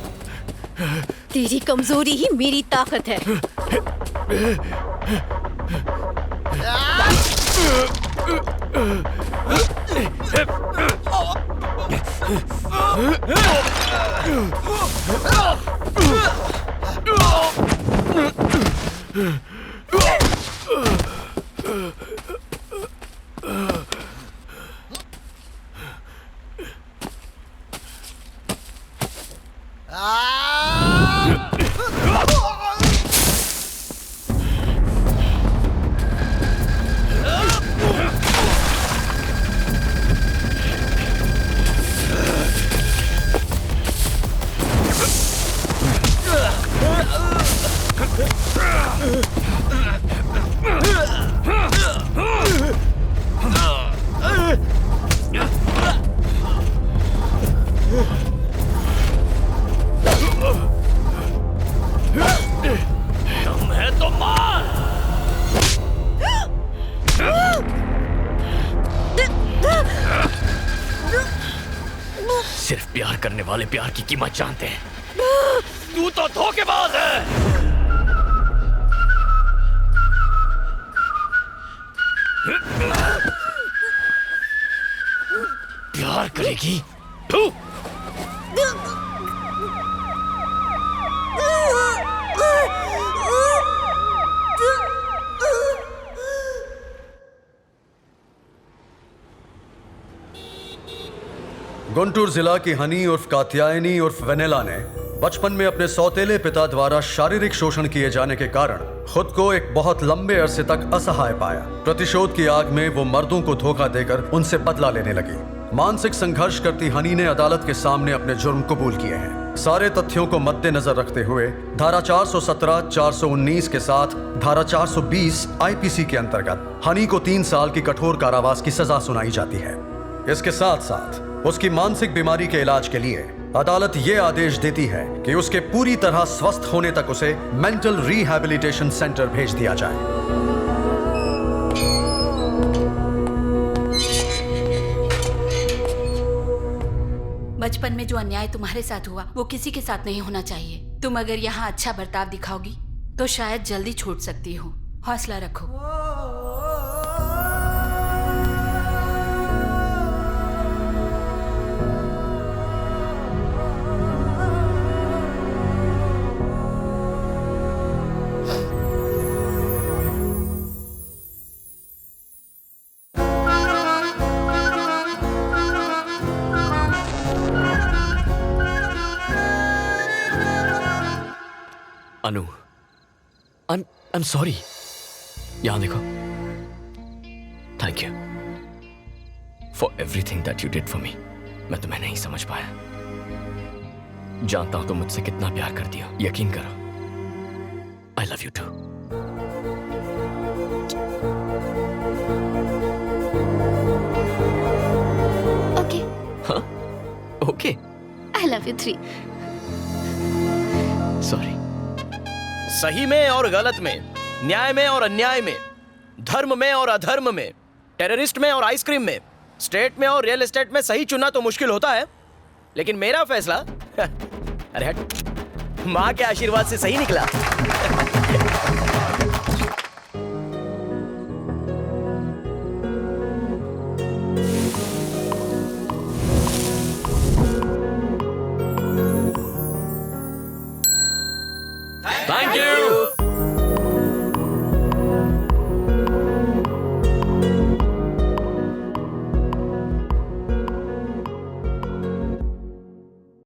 तेरी कमजोरी ही मेरी ताकत है। सिर्फ प्यार करने वाले प्यार की कीमत जानते हैं। तू तो धोखेबाज है। प्यार करेगी तू? गुंटूर जिला की हनी उर्फ कात्यायनी उर्फ वेनेला ने बचपन में अपने सौतेले पिता द्वारा शारीरिक शोषण किए जाने के कारण खुद को एक बहुत लंबे अरसे तक असहाय पाया। प्रतिशोध की आग में वो मर्दों को धोखा देकर उनसे बदला लेने लगी। मानसिक संघर्ष करती हनी ने अदालत के सामने अपने जुर्म कबूल किए हैं। सारे तथ्यों को मद्देनजर रखते हुए धारा 417, 419 के साथ धारा 420 आईपीसी के अंतर्गत हनी को 3 साल की कठोर कारावास की सजा सुनाई जाती है। इसके साथ साथ उसकी मानसिक बीमारी के इलाज के लिए अदालत ये आदेश देती है कि उसके पूरी तरह स्वस्थ होने तक उसे मेंटल रिहैबिलिटेशन सेंटर भेज दिया जाए। बचपन में जो अन्याय तुम्हारे साथ हुआ वो किसी के साथ नहीं होना चाहिए। तुम अगर यहाँ अच्छा बर्ताव दिखाओगी तो शायद जल्दी छूट सकती हो। हौसला रखो। अनु, I'm sorry। यहाँ देखो। Thank you for everything that you did for me। मैं तुम्हें नहीं समझ पाया। जानता हूं तुम मुझसे कितना प्यार करती हो। यकीन करो। I love you too। Okay। हाँ? Okay। I love you 3। Sorry। सही में और गलत में, न्याय में और अन्याय में, धर्म में और अधर्म में, टेररिस्ट में और आइसक्रीम में, स्टेट में और रियल एस्टेट में सही चुनना तो मुश्किल होता है, लेकिन मेरा फैसला अरे हट, माँ के आशीर्वाद से सही निकला।